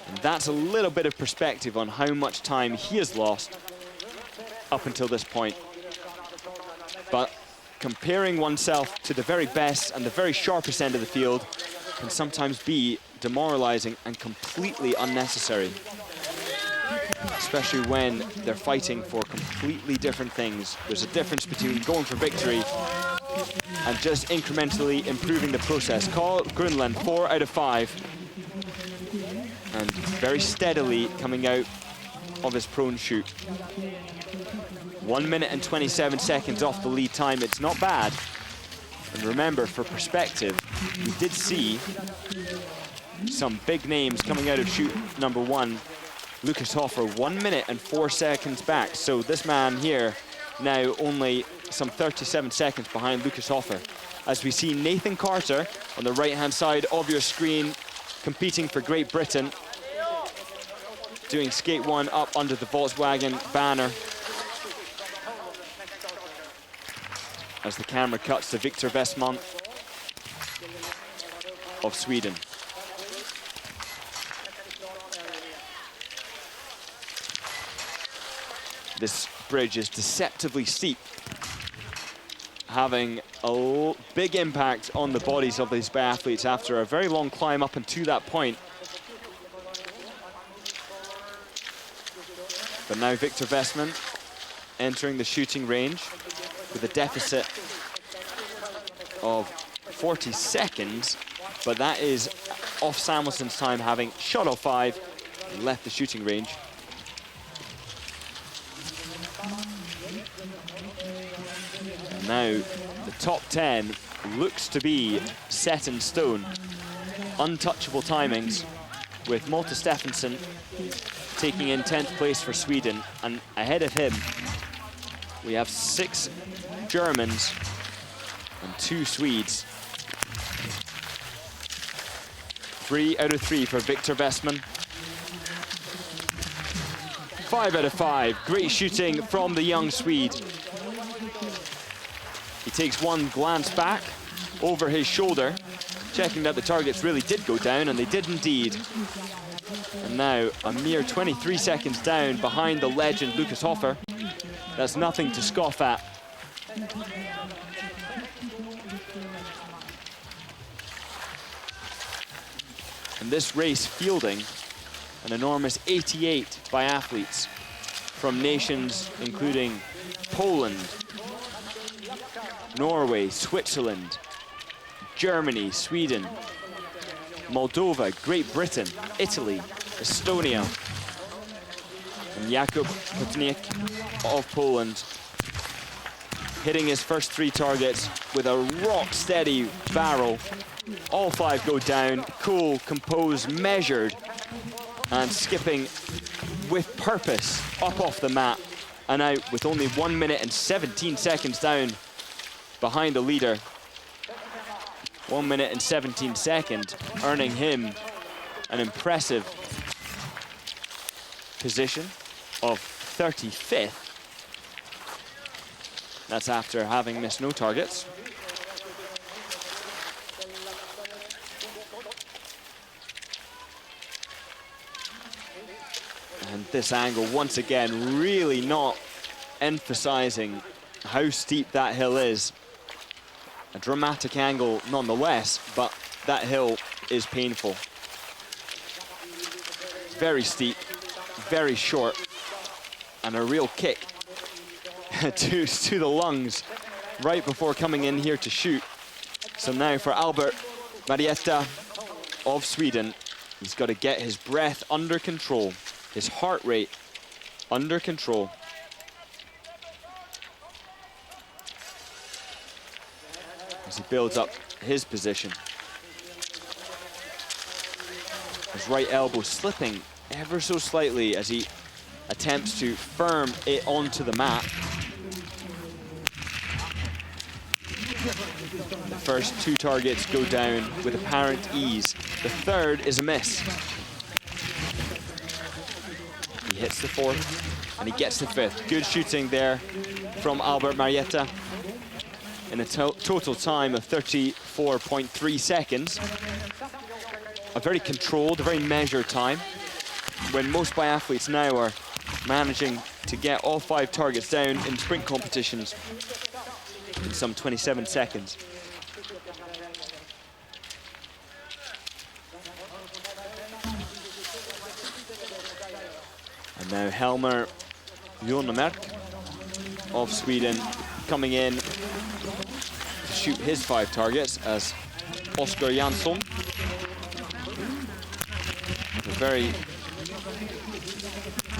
And that's a little bit of perspective on how much time he has lost up until this point. But comparing oneself to the very best and the very sharpest end of the field can sometimes be demoralizing and completely unnecessary, especially when they're fighting for completely different things. There's a difference between going for victory and just incrementally improving the process. Carl Grunland, 4 out of 5. And very steadily coming out of his prone shoot. 1 minute and 27 seconds off the lead time. It's not bad. And remember, for perspective, we did see some big names coming out of shoot number 1. Lucas Hofer, 1 minute and 4 seconds back. So this man here now only some 37 seconds behind Lucas Hofer. As we see Nathan Carter on the right-hand side of your screen, competing for Great Britain, doing skate 1 up under the Volkswagen banner. As the camera cuts to Victor Westman of Sweden. This bridge is deceptively steep, having a big impact on the bodies of these biathletes after a very long climb up and to that point. But now Victor Westman entering the shooting range with a deficit of 40 seconds, but that is off Samuelsson's time, having shot off 5 and left the shooting range. And now the top 10 looks to be set in stone. Untouchable timings with Malte Steffensen taking in 10th place for Sweden. And ahead of him, we have 6 Germans and 2 Swedes. 3 out of 3 for Victor Westman. 5 out of 5. Great shooting from the young Swede. He takes one glance back over his shoulder, checking that the targets really did go down, and they did indeed. And now a mere 23 seconds down behind the legend Lucas Hofer. That's nothing to scoff at. And this race fielding an enormous 88 biathletes from nations including Poland, Norway, Switzerland, Germany, Sweden, Moldova, Great Britain, Italy, Estonia, and Jakub Kotnik of Poland hitting his first 3 targets with a rock-steady barrel. All 5 go down, cool, composed, measured, and skipping with purpose up off the mat and out with only 1 minute and 17 seconds down behind the leader. 1 minute and 17 seconds, earning him an impressive position of 35th. That's after having missed no targets. And this angle, once again, really not emphasizing how steep that hill is. A dramatic angle nonetheless, but that hill is painful. Very steep, very short, and a real kick to the lungs right before coming in here to shoot. So now for Albert Marietta of Sweden, he's got to get his breath under control, his heart rate under control. As he builds up his position. His right elbow slipping ever so slightly as he attempts to firm it onto the mat. The first 2 targets go down with apparent ease. The third is a miss. He hits the 4th and he gets the 5th. Good shooting there from Albert Marietta in a total time of 34.3 seconds. A very controlled, a very measured time, when most biathletes now are managing to get all 5 targets down in sprint competitions in some 27 seconds. And now Helmer Jonemark of Sweden coming in to shoot his 5 targets as Oskar Jansson. A very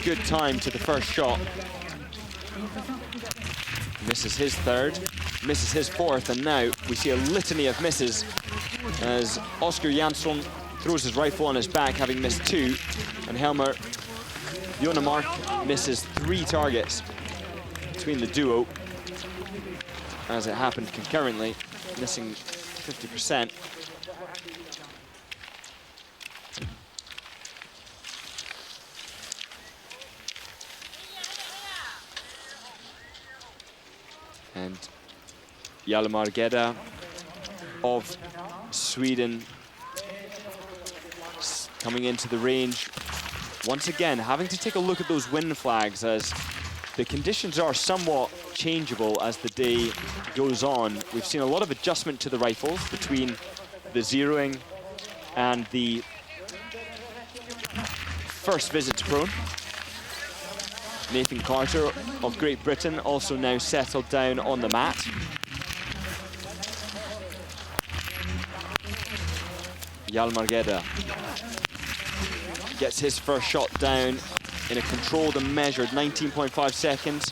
good time to the first shot. Misses his 3rd, misses his 4th, and now we see a litany of misses as Oskar Jansson throws his rifle on his back, having missed 2, and Helmer Jonemark misses 3 targets between the duo, as it happened concurrently, missing 50%. And Hjalmar Gedda of Sweden coming into the range. Once again, having to take a look at those wind flags as the conditions are somewhat changeable as the day goes on. We've seen a lot of adjustment to the rifles between the zeroing and the first visit to prone. Nathan Carter of Great Britain also now settled down on the mat. Hjalmar Gedda gets his first shot down in a controlled and measured 19.5 seconds,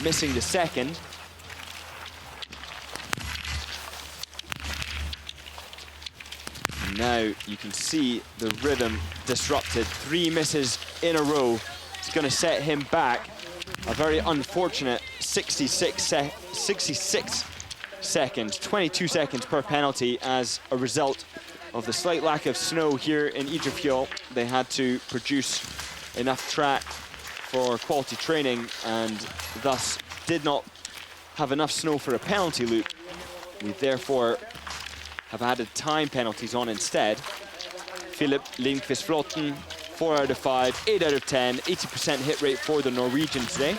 missing the 2nd. now you can see the rhythm disrupted. 3 misses in a row. It's going to set him back. A very unfortunate 66 seconds, 22 seconds per penalty as a result of the slight lack of snow here in Idre Fjäll. They had to produce enough track for quality training and thus did not have enough snow for a penalty loop. We therefore have added time penalties on instead. Philip Lindqvist Flotten, 4 out of 5, 8 out of 10, 80% hit rate for the Norwegian today.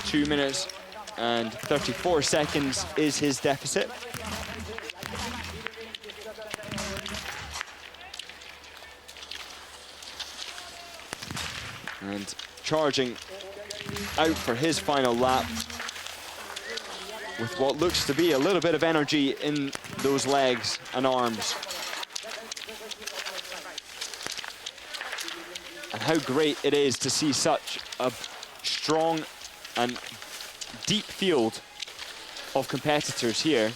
2 minutes and 34 seconds is his deficit. And charging out for his final lap with what looks to be a little bit of energy in those legs and arms. And how great it is to see such a strong and deep field of competitors here,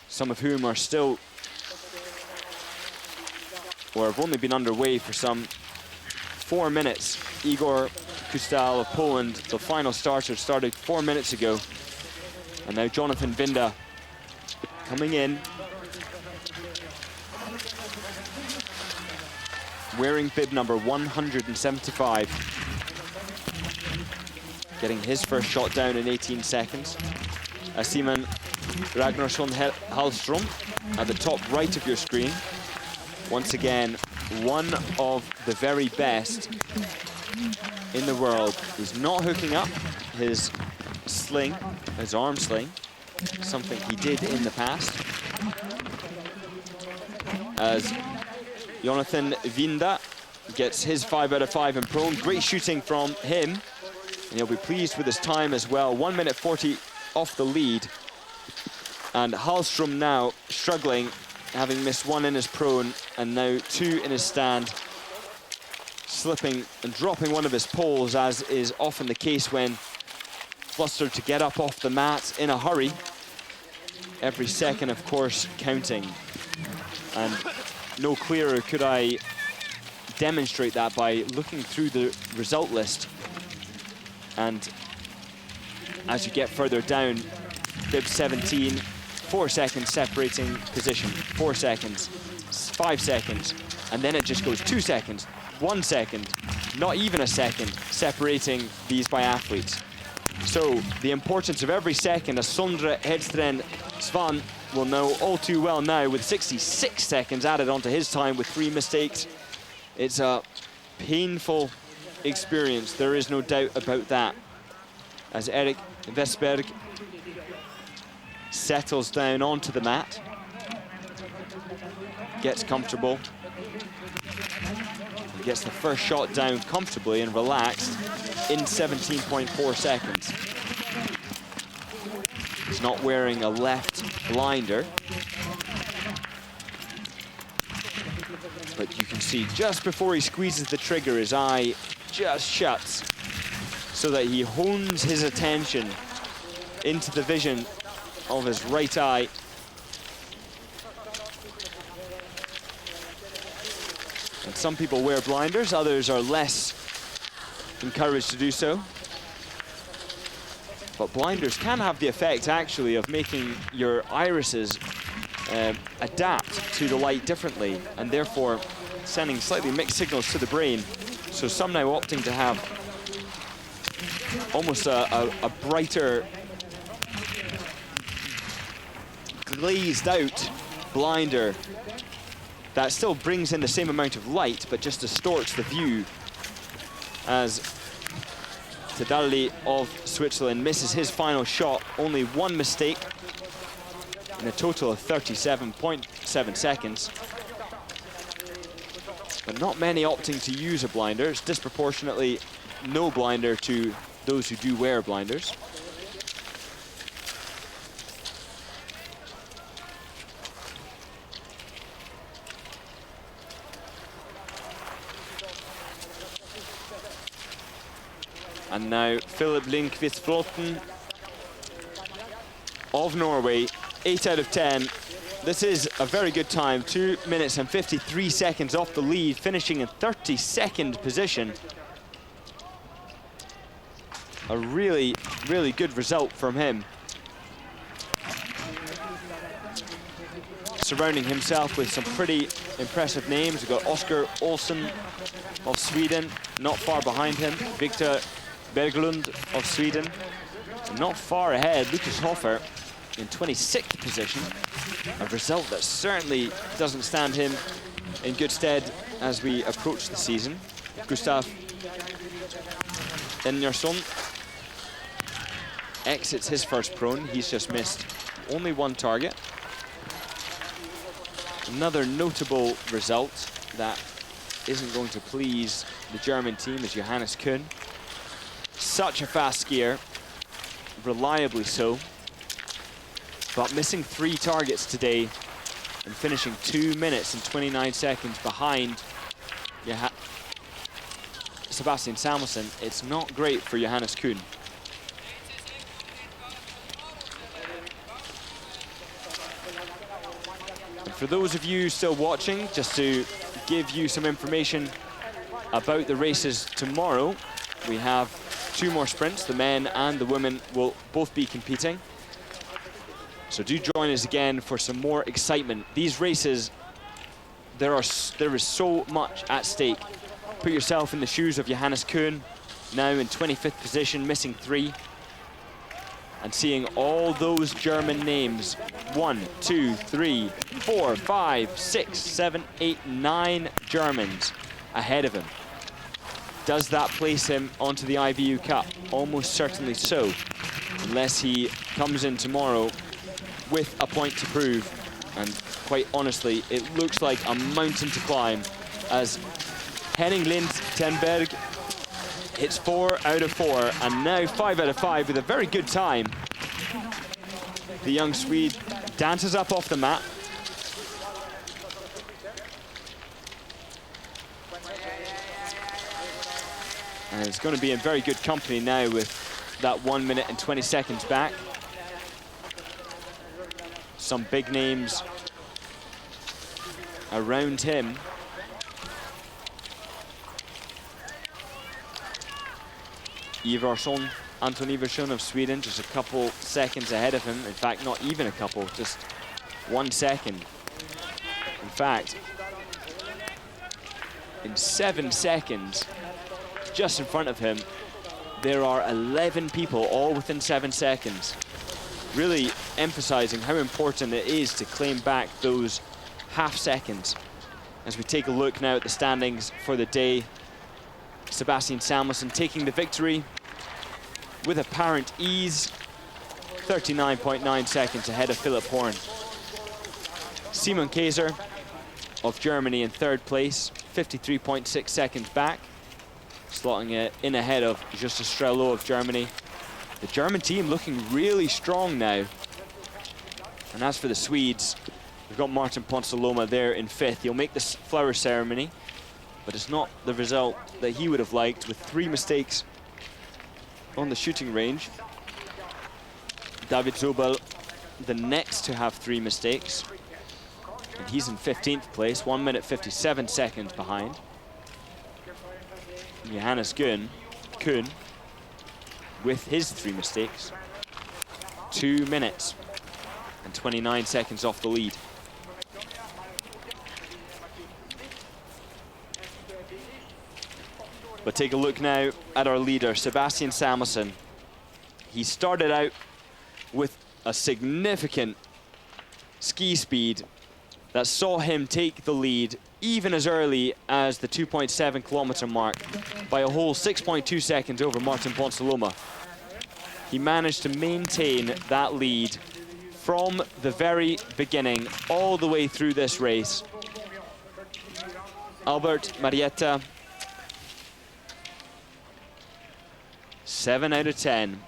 some of whom are still, or have only been underway for some 4 minutes. Igor Kustal of Poland, the final starter, started 4 minutes ago. And now Jonathan Vinda coming in, wearing bib number 175. Getting his first shot down in 18 seconds. Simon Ragnarsson Hallström at the top right of your screen. Once again, one of the very best in the world. He's not hooking up his sling, his arm sling, something he did in the past. As Jonathan Vinda gets his 5 out of 5 in prone. Great shooting from him, and he'll be pleased with his time as well. 1 minute 40 off the lead. And Hallström now struggling, having missed 1 in his prone and now 2 in his stand. Slipping and dropping one of his poles, as is often the case when flustered to get up off the mat in a hurry. Every second, of course, counting. And no clearer could I demonstrate that by looking through the result list. And as you get further down, bib 17, 4 seconds separating position, 4 seconds, 5 seconds, and then it just goes 2 seconds, 1 second, not even a second, separating these biathletes. So the importance of every second, as Sondre Hedstrand Svan will know all too well now, with 66 seconds added onto his time with 3 mistakes. It's a painful experience, there is no doubt about that. As Erik Westberg settles down onto the mat, gets comfortable, gets the first shot down comfortably and relaxed in 17.4 seconds. He's not wearing a left blinder, but you can see just before he squeezes the trigger, his eye just shuts so that he hones his attention into the vision of his right eye. And some people wear blinders, others are less encouraged to do so. But blinders can have the effect, actually, of making your irises adapt to the light differently, and therefore sending slightly mixed signals to the brain. So some now opting to have almost a brighter, glazed out blinder that still brings in the same amount of light, but just distorts the view, as Tedalli of Switzerland misses his final shot. Only 1 mistake in a total of 37.7 seconds. But not many opting to use a blinder. It's disproportionately no blinder to those who do wear blinders. And now Philip Lindqvist Flotten of Norway, 8 out of 10. This is a very good time, 2 minutes and 53 seconds off the lead, finishing in 32nd position. A really, really good result from him. Surrounding himself with some pretty impressive names. We've got Oskar Olsson of Sweden, not far behind him. Victor Berglund of Sweden. And not far ahead, Lucas Hofer in 26th position. A result that certainly doesn't stand him in good stead as we approach the season. Gustav Enjarsson exits his first prone. He's just missed only one target. Another notable result that isn't going to please the German team is Johannes Kuhn. Such a fast skier, reliably so, but missing 3 targets today and finishing 2 minutes and 29 seconds behind Sebastian Samuelsson. It's not great for Johannes Kuhn. For those of you still watching, just to give you some information about the races tomorrow, we have 2 more sprints. The men and the women will both be competing. So do join us again for some more excitement. These races, there is so much at stake. Put yourself in the shoes of Johannes Kuhn, now in 25th position, missing 3. And seeing all those German names, 1, 2, 3, 4, 5, 6, 7, 8, 9 Germans ahead of him. Does that place him onto the IBU Cup? Almost certainly so, unless he comes in tomorrow with a point to prove. And quite honestly, it looks like a mountain to climb as Henning Lindtenberg hits 4 out of 4, and now 5 out of 5 with a very good time. The young Swede dances up off the mat. And it's going to be in very good company now with that 1 minute and 20 seconds back. Some big names around him. Ivarsson, Anton Ivarsson of Sweden, just a couple seconds ahead of him. In fact, not even a couple, just 1 second. In fact, in 7 seconds, just in front of him, there are 11 people, all within 7 seconds. Really emphasizing how important it is to claim back those half seconds. As we take a look now at the standings for the day, Sebastian Samuelsson taking the victory with apparent ease, 39.9 seconds ahead of Philipp Horn. Simon Kaiser of Germany in 3rd place, 53.6 seconds back, slotting it in ahead of Justus Strello of Germany. The German team looking really strong now. And as for the Swedes, we've got Martin Ponsaloma there in 5th. He'll make this flower ceremony, but it's not the result that he would have liked, with 3 mistakes on the shooting range. David Zobel, the next to have 3 mistakes. And he's in 15th place, 1 minute 57 seconds behind. Johannes Kuhn, with his 3 mistakes, 2 minutes and 29 seconds off the lead. But take a look now at our leader, Sebastian Samuelsson. He started out with a significant ski speed that saw him take the lead even as early as the 2.7 kilometer mark by a whole 6.2 seconds over Martin Ponsaloma. He managed to maintain that lead from the very beginning all the way through this race. Albert Marietta, 7 out of 10.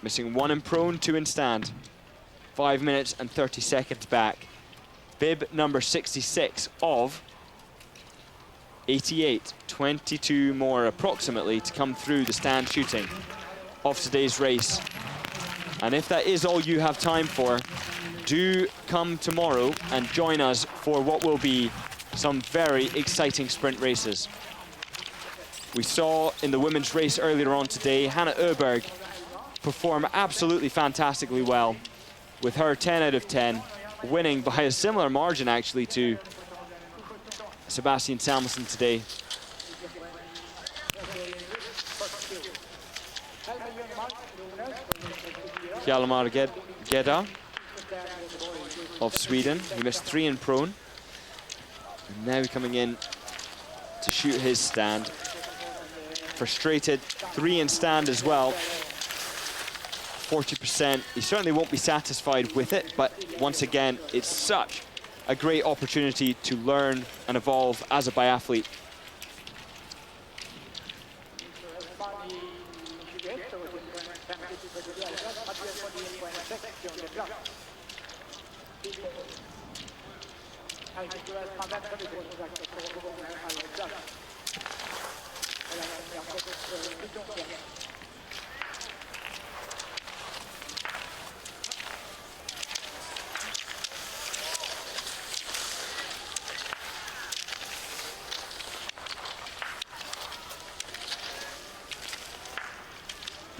Missing 1 in prone, 2 in stand. 5 minutes and 30 seconds back. Bib number 66 of 88. 22 more approximately to come through the stand shooting of today's race. And if that is all you have time for, do come tomorrow and join us for what will be some very exciting sprint races. We saw in the women's race earlier on today, Hannah Öberg perform absolutely fantastically well, with her 10 out of 10, winning by a similar margin actually to Sebastian Samuelsson today. Hjalmar Gedda of Sweden, he missed 3 in prone. And now coming in to shoot his stand. Frustrated, 3 in stand as well. 40%, he certainly won't be satisfied with it, but once again, it's such a great opportunity to learn and evolve as a biathlete.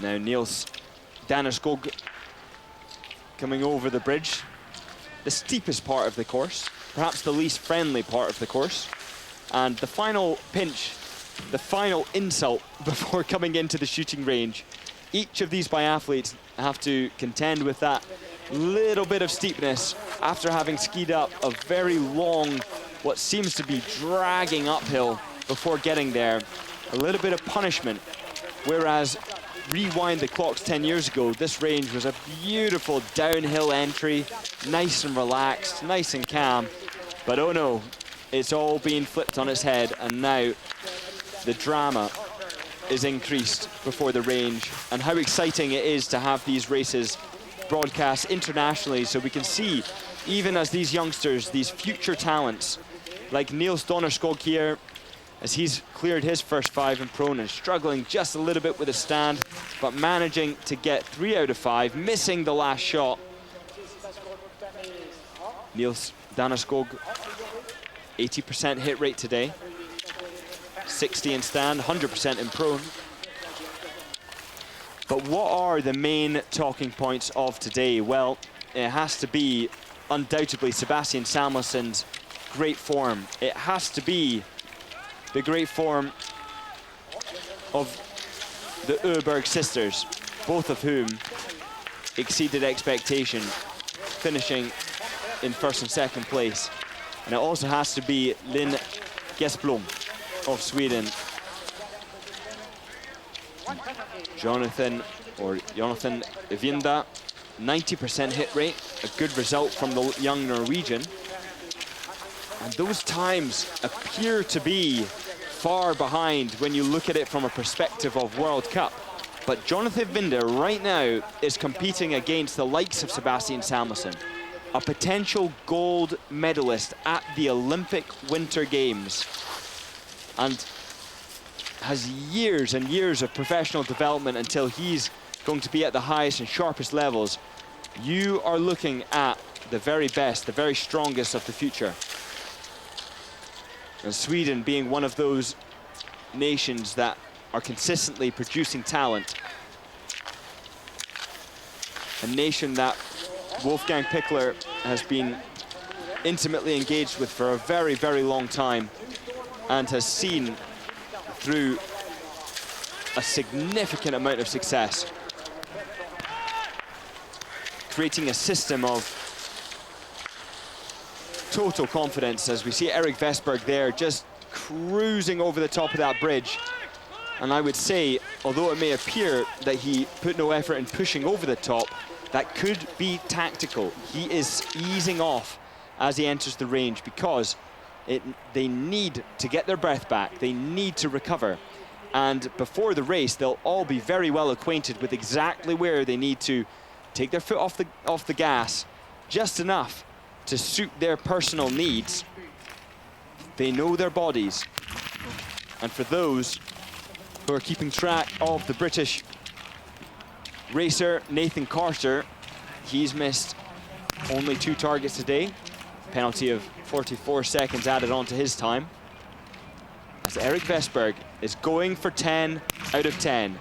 Now Niels Dannerskog coming over the bridge, the steepest part of the course, perhaps the least friendly part of the course, and the final pinch, the final insult before coming into the shooting range. Each of these biathletes have to contend with that little bit of steepness after having skied up a very long, what seems to be dragging uphill before getting there. A little bit of punishment, whereas rewind the clocks 10 years ago, this range was a beautiful downhill entry, nice and relaxed, nice and calm. But oh no, it's all being flipped on its head, and now the drama is increased before the range. And how exciting it is to have these races broadcast internationally, so we can see, even as these youngsters, these future talents, like Niels Donnerskog here, as he's cleared his first 5 in prone and struggling just a little bit with a stand, but managing to get 3 out of 5, missing the last shot. Niels Dannerskog, 80% hit rate today, 60 in stand, 100% in prone. But what are the main talking points of today? Well, it has to be undoubtedly Sebastian Samuelsson's great form. It has to be the great form of the Öberg sisters, both of whom exceeded expectation, finishing in first and second place. And it also has to be Linn Gesblom of Sweden. Jonathan Vinda, 90% hit rate, a good result from the young Norwegian. And those times appear to be far behind when you look at it from a perspective of World Cup. But Jonathan Vinda right now is competing against the likes of Sebastian Samuelsson, a potential gold medalist at the Olympic Winter Games, and has years and years of professional development until he's going to be at the highest and sharpest levels. You are looking at the very best, the very strongest of the future. And Sweden being one of those nations that are consistently producing talent. A nation that Wolfgang Pichler has been intimately engaged with for a very, very long time, and has seen through a significant amount of success, creating a system of total confidence, as we see Erik Vestberg there just cruising over the top of that bridge. And I would say, although it may appear that he put no effort in pushing over the top, that could be tactical. He is easing off as he enters the range, because they need to get their breath back, they need to recover. And before the race, they'll all be very well acquainted with exactly where they need to take their foot off the gas, just enough to suit their personal needs. They know their bodies. And for those who are keeping track of the British racer Nathan Carter, he's missed only 2 targets today. Penalty of 44 seconds added on to his time. As Erik Vestberg is going for 10 out of 10.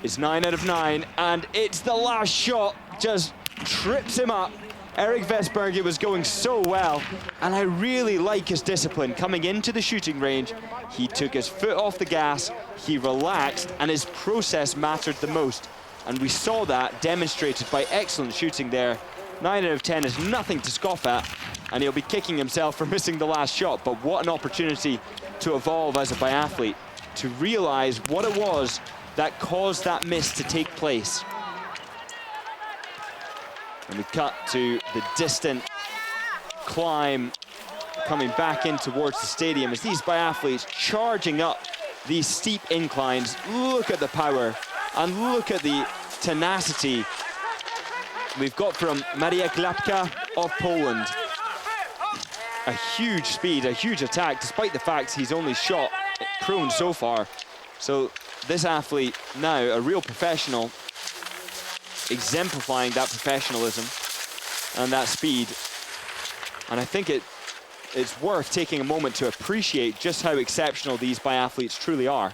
It's 9 out of 9, and it's the last shot, just trips him up. Erik Vestberg, it was going so well, and I really like his discipline. Coming into the shooting range, he took his foot off the gas, he relaxed, and his process mattered the most. And we saw that demonstrated by excellent shooting there. 9 out of 10 is nothing to scoff at, and he'll be kicking himself for missing the last shot. But what an opportunity to evolve as a biathlete, to realize what it was that caused that miss to take place. And we cut to the distant climb coming back in towards the stadium as these biathletes charging up these steep inclines. Look at the power and look at the tenacity we've got from Marek Lapka of Poland. A huge speed, a huge attack, despite the fact he's only shot prone so far. So this athlete now a real professional, exemplifying that professionalism and that speed. And I think it's worth taking a moment to appreciate just how exceptional these biathletes truly are.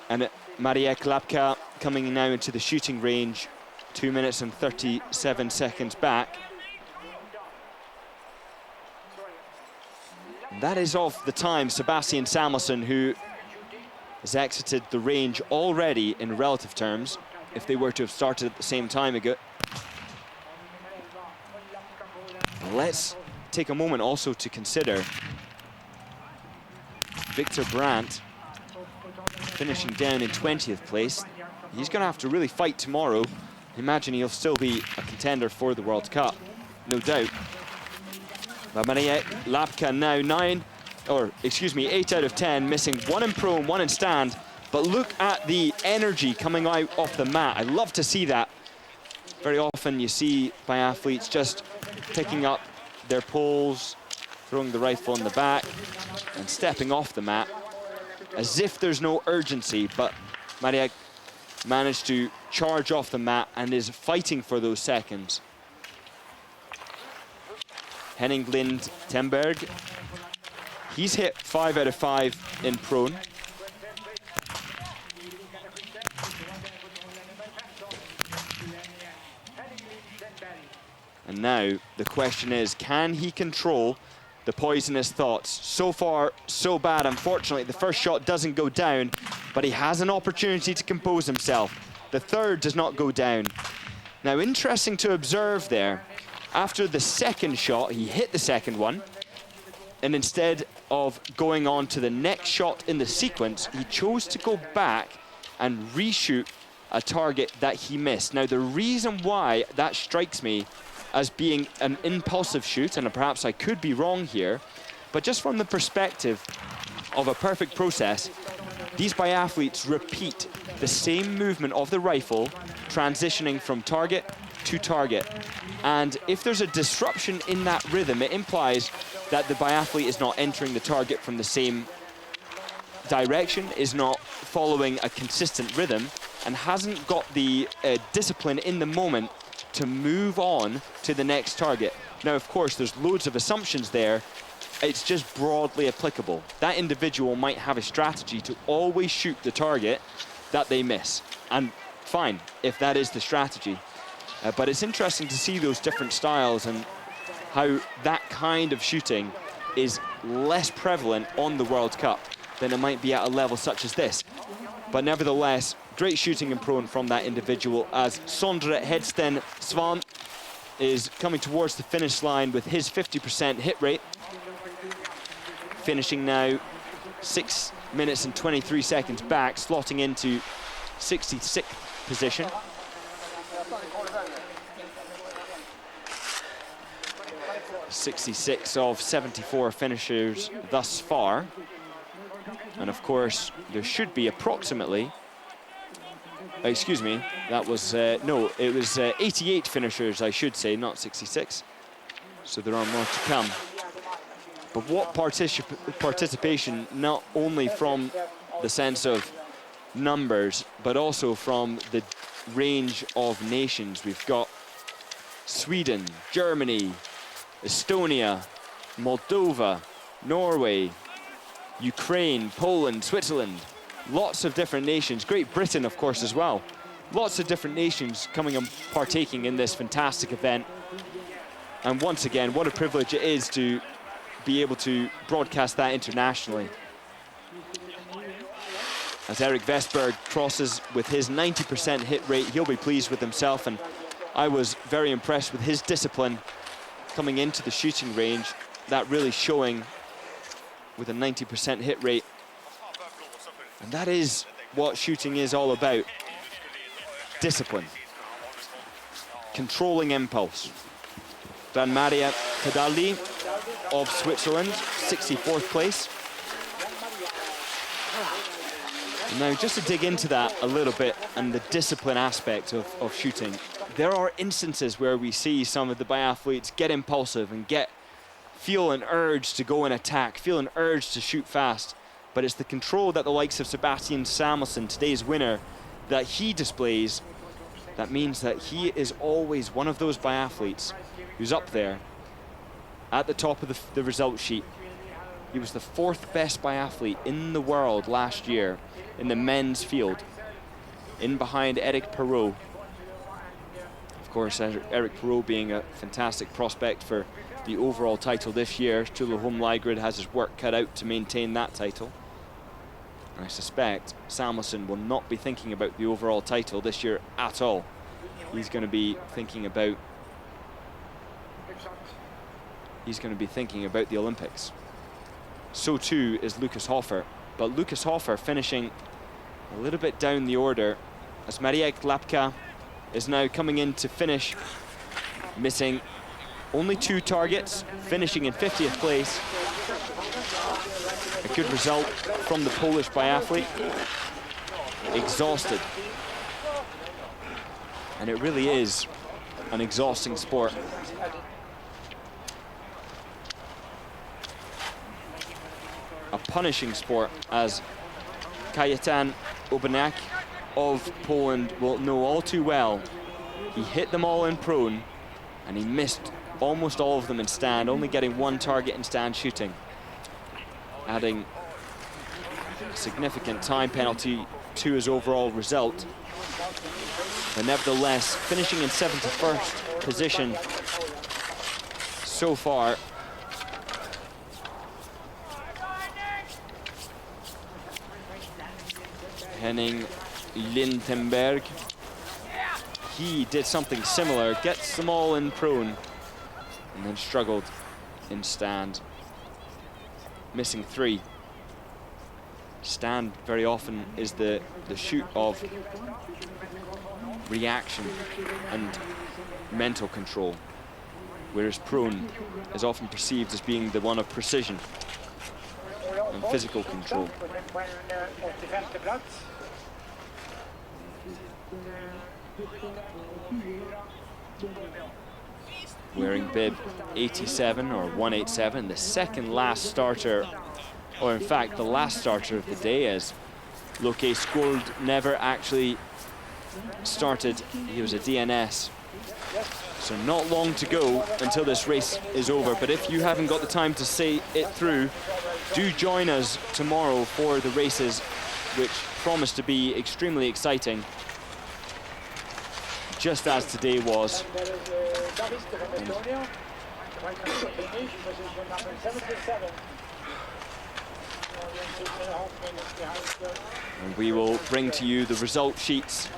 And Marek Lapka coming now into the shooting range, 2 minutes and 37 seconds back. That is of the time Sebastian Samuelsson, who has exited the range already in relative terms, if they were to have started at the same time ago. Let's take a moment also to consider Victor Brandt finishing down in 20th place. He's going to have to really fight tomorrow. Imagine he'll still be a contender for the World Cup, no doubt. But Marek Lapka now 8 out of 10, missing 1 in pro and 1 in stand. But look at the energy coming out off the mat. I love to see that. Very often you see biathletes just picking up their poles, throwing the rifle in the back and stepping off the mat as if there's no urgency. But Marek managed to charge off the mat and is fighting for those seconds. Henning Lind Temberg, he's hit 5 out of 5 in prone. And now the question is, can he control the poisonous thoughts? So far, so bad. Unfortunately, the first shot doesn't go down, but he has an opportunity to compose himself. The third does not go down. Now, interesting to observe there. After the second shot, he hit the second one, and instead of going on to the next shot in the sequence, he chose to go back and reshoot a target that he missed. Now, the reason why that strikes me as being an impulsive shoot, and perhaps I could be wrong here, but just from the perspective of a perfect process, these biathletes repeat the same movement of the rifle, transitioning from target to target. And if there's a disruption in that rhythm, it implies that the biathlete is not entering the target from the same direction, is not following a consistent rhythm, and hasn't got the discipline in the moment to move on to the next target. Now, of course, there's loads of assumptions there. It's just broadly applicable. That individual might have a strategy to always shoot the target that they miss. And fine, if that is the strategy. But it's interesting to see those different styles and how that kind of shooting is less prevalent on the World Cup than it might be at a level such as this. But nevertheless, great shooting in prone from that individual as Sondre Hedsten Svan is coming towards the finish line with his 50% hit rate. Finishing now 6 minutes and 23 seconds back, slotting into 66th position. (66 of 74 finishers thus far. And of course, there should be approximately, excuse me, that was, no, it was 88 finishers, I should say, not 66. So there are more to come. But what participation, not only from the sense of numbers, but also from the range of nations. We've got Sweden, Germany, Estonia, Moldova, Norway, Ukraine, Poland, Switzerland. Lots of different nations. Great Britain, of course, as well. Lots of different nations coming and partaking in this fantastic event. And once again, what a privilege it is to be able to broadcast that internationally. As Erik Vestberg crosses with his 90% hit rate, he'll be pleased with himself, and I was very impressed with his discipline coming into the shooting range. That really showing with a 90% hit rate. And that is what shooting is all about. Discipline. Controlling impulse. Maria Cadaldi of Switzerland, 64th place. Now, just to dig into that a little bit and the discipline aspect of shooting, there are instances where we see some of the biathletes get impulsive and feel an urge to go and attack, feel an urge to shoot fast. But it's the control that the likes of Sebastian Samuelsson, today's winner, that he displays, that means that he is always one of those biathletes who's up there at the top of the result sheet. He was the 4th best biathlete in the world last year in the men's field, in behind Eric Perrault. Of course, Eric Perrault being a fantastic prospect for the overall title this year. Sture Holm Lægreid has his work cut out to maintain that title. I suspect Samuelsson will not be thinking about the overall title this year at all. He's going to be thinking about the Olympics. So too is Lucas Hofer. But Lucas Hofer finishing a little bit down the order as Mariek Lapka is now coming in to finish, missing only 2 targets, finishing in 50th place. A good result from the Polish biathlete. Exhausted. And it really is an exhausting sport. A punishing sport, as Kajetan Obanek of Poland will know all too well. He hit them all in prone, and he missed almost all of them in stand, only getting 1 target in stand shooting, adding a significant time penalty to his overall result. But nevertheless, finishing in 71st position so far. Henning Lindenberg, he did something similar, gets them all in prone, and then struggled in stand, missing 3. Stand very often is the shoot of reaction and mental control, whereas prone is often perceived as being the one of precision and physical control. Wearing bib 87 or 187, the second last starter, or in fact the last starter of the day, as Loke Skuld never actually started. He was a DNS. So not long to go until this race is over. But if you haven't got the time to see it through, do join us tomorrow for the races, which promise to be extremely exciting, just as today was. And we will bring to you the result sheets,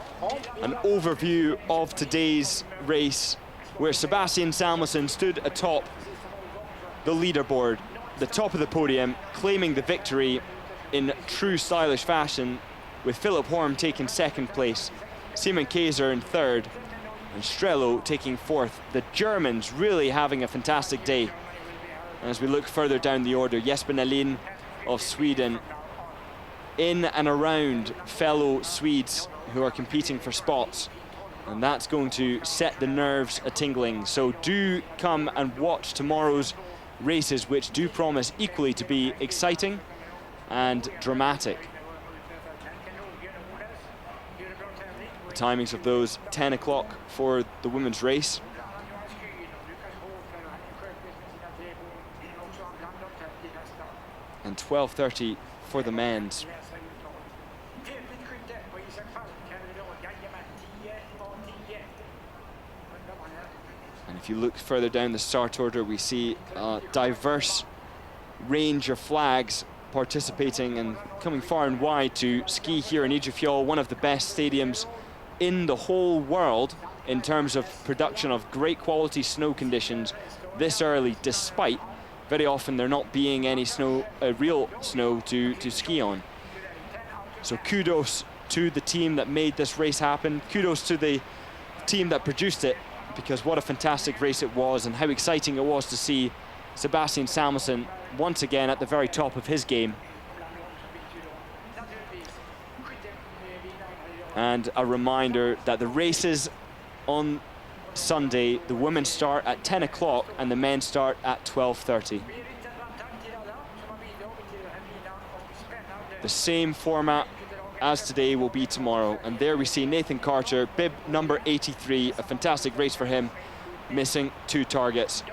an overview of today's race, where Sebastian Samuelsson stood atop the leaderboard, the top of the podium, claiming the victory in true stylish fashion, with Philip Horm taking 2nd place, Simon Kaiser in 3rd, and Strello taking 4th. The Germans really having a fantastic day. And as we look further down the order, Jesper Nelin of Sweden, in and around fellow Swedes who are competing for spots. And that's going to set the nerves a-tingling. So do come and watch tomorrow's races which do promise equally to be exciting and dramatic. The timings of those: 10 o'clock for the women's race, and 12:30 for the men's. And if you look further down the start order, we see a diverse range of flags participating and coming far and wide to ski here in Idre Fjäll, one of the best stadiums in the whole world in terms of production of great quality snow conditions this early, despite very often there not being any snow, real snow to ski on. So kudos to the team that made this race happen. Kudos to the team that produced it, because what a fantastic race it was, and how exciting it was to see Sebastian Samuelsson once again at the very top of his game. And a reminder that the races on Sunday, the women start at 10 o'clock and the men start at 12:30. The same format as today will be tomorrow. And there we see Nathan Carter, bib number 83, a fantastic race for him, missing 2 targets.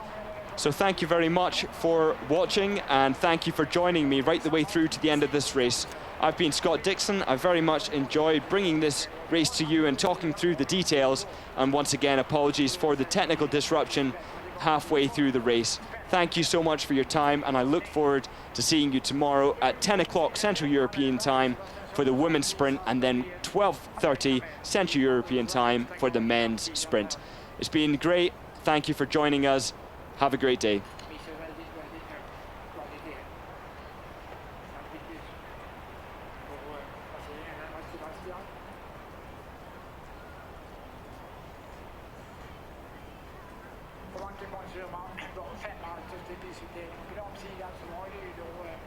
So thank you very much for watching, and thank you for joining me right the way through to the end of this race. I've been Scott Dixon. I very much enjoyed bringing this race to you and talking through the details. And once again, apologies for the technical disruption halfway through the race. Thank you so much for your time, and I look forward to seeing you tomorrow at 10 o'clock Central European time for the women's sprint, and then 12:30 Central European time for the men's sprint. It's been great. Thank you for joining us. Have a great day. På varken många 5 halvtid till disciplin. På de sidan så var det ju då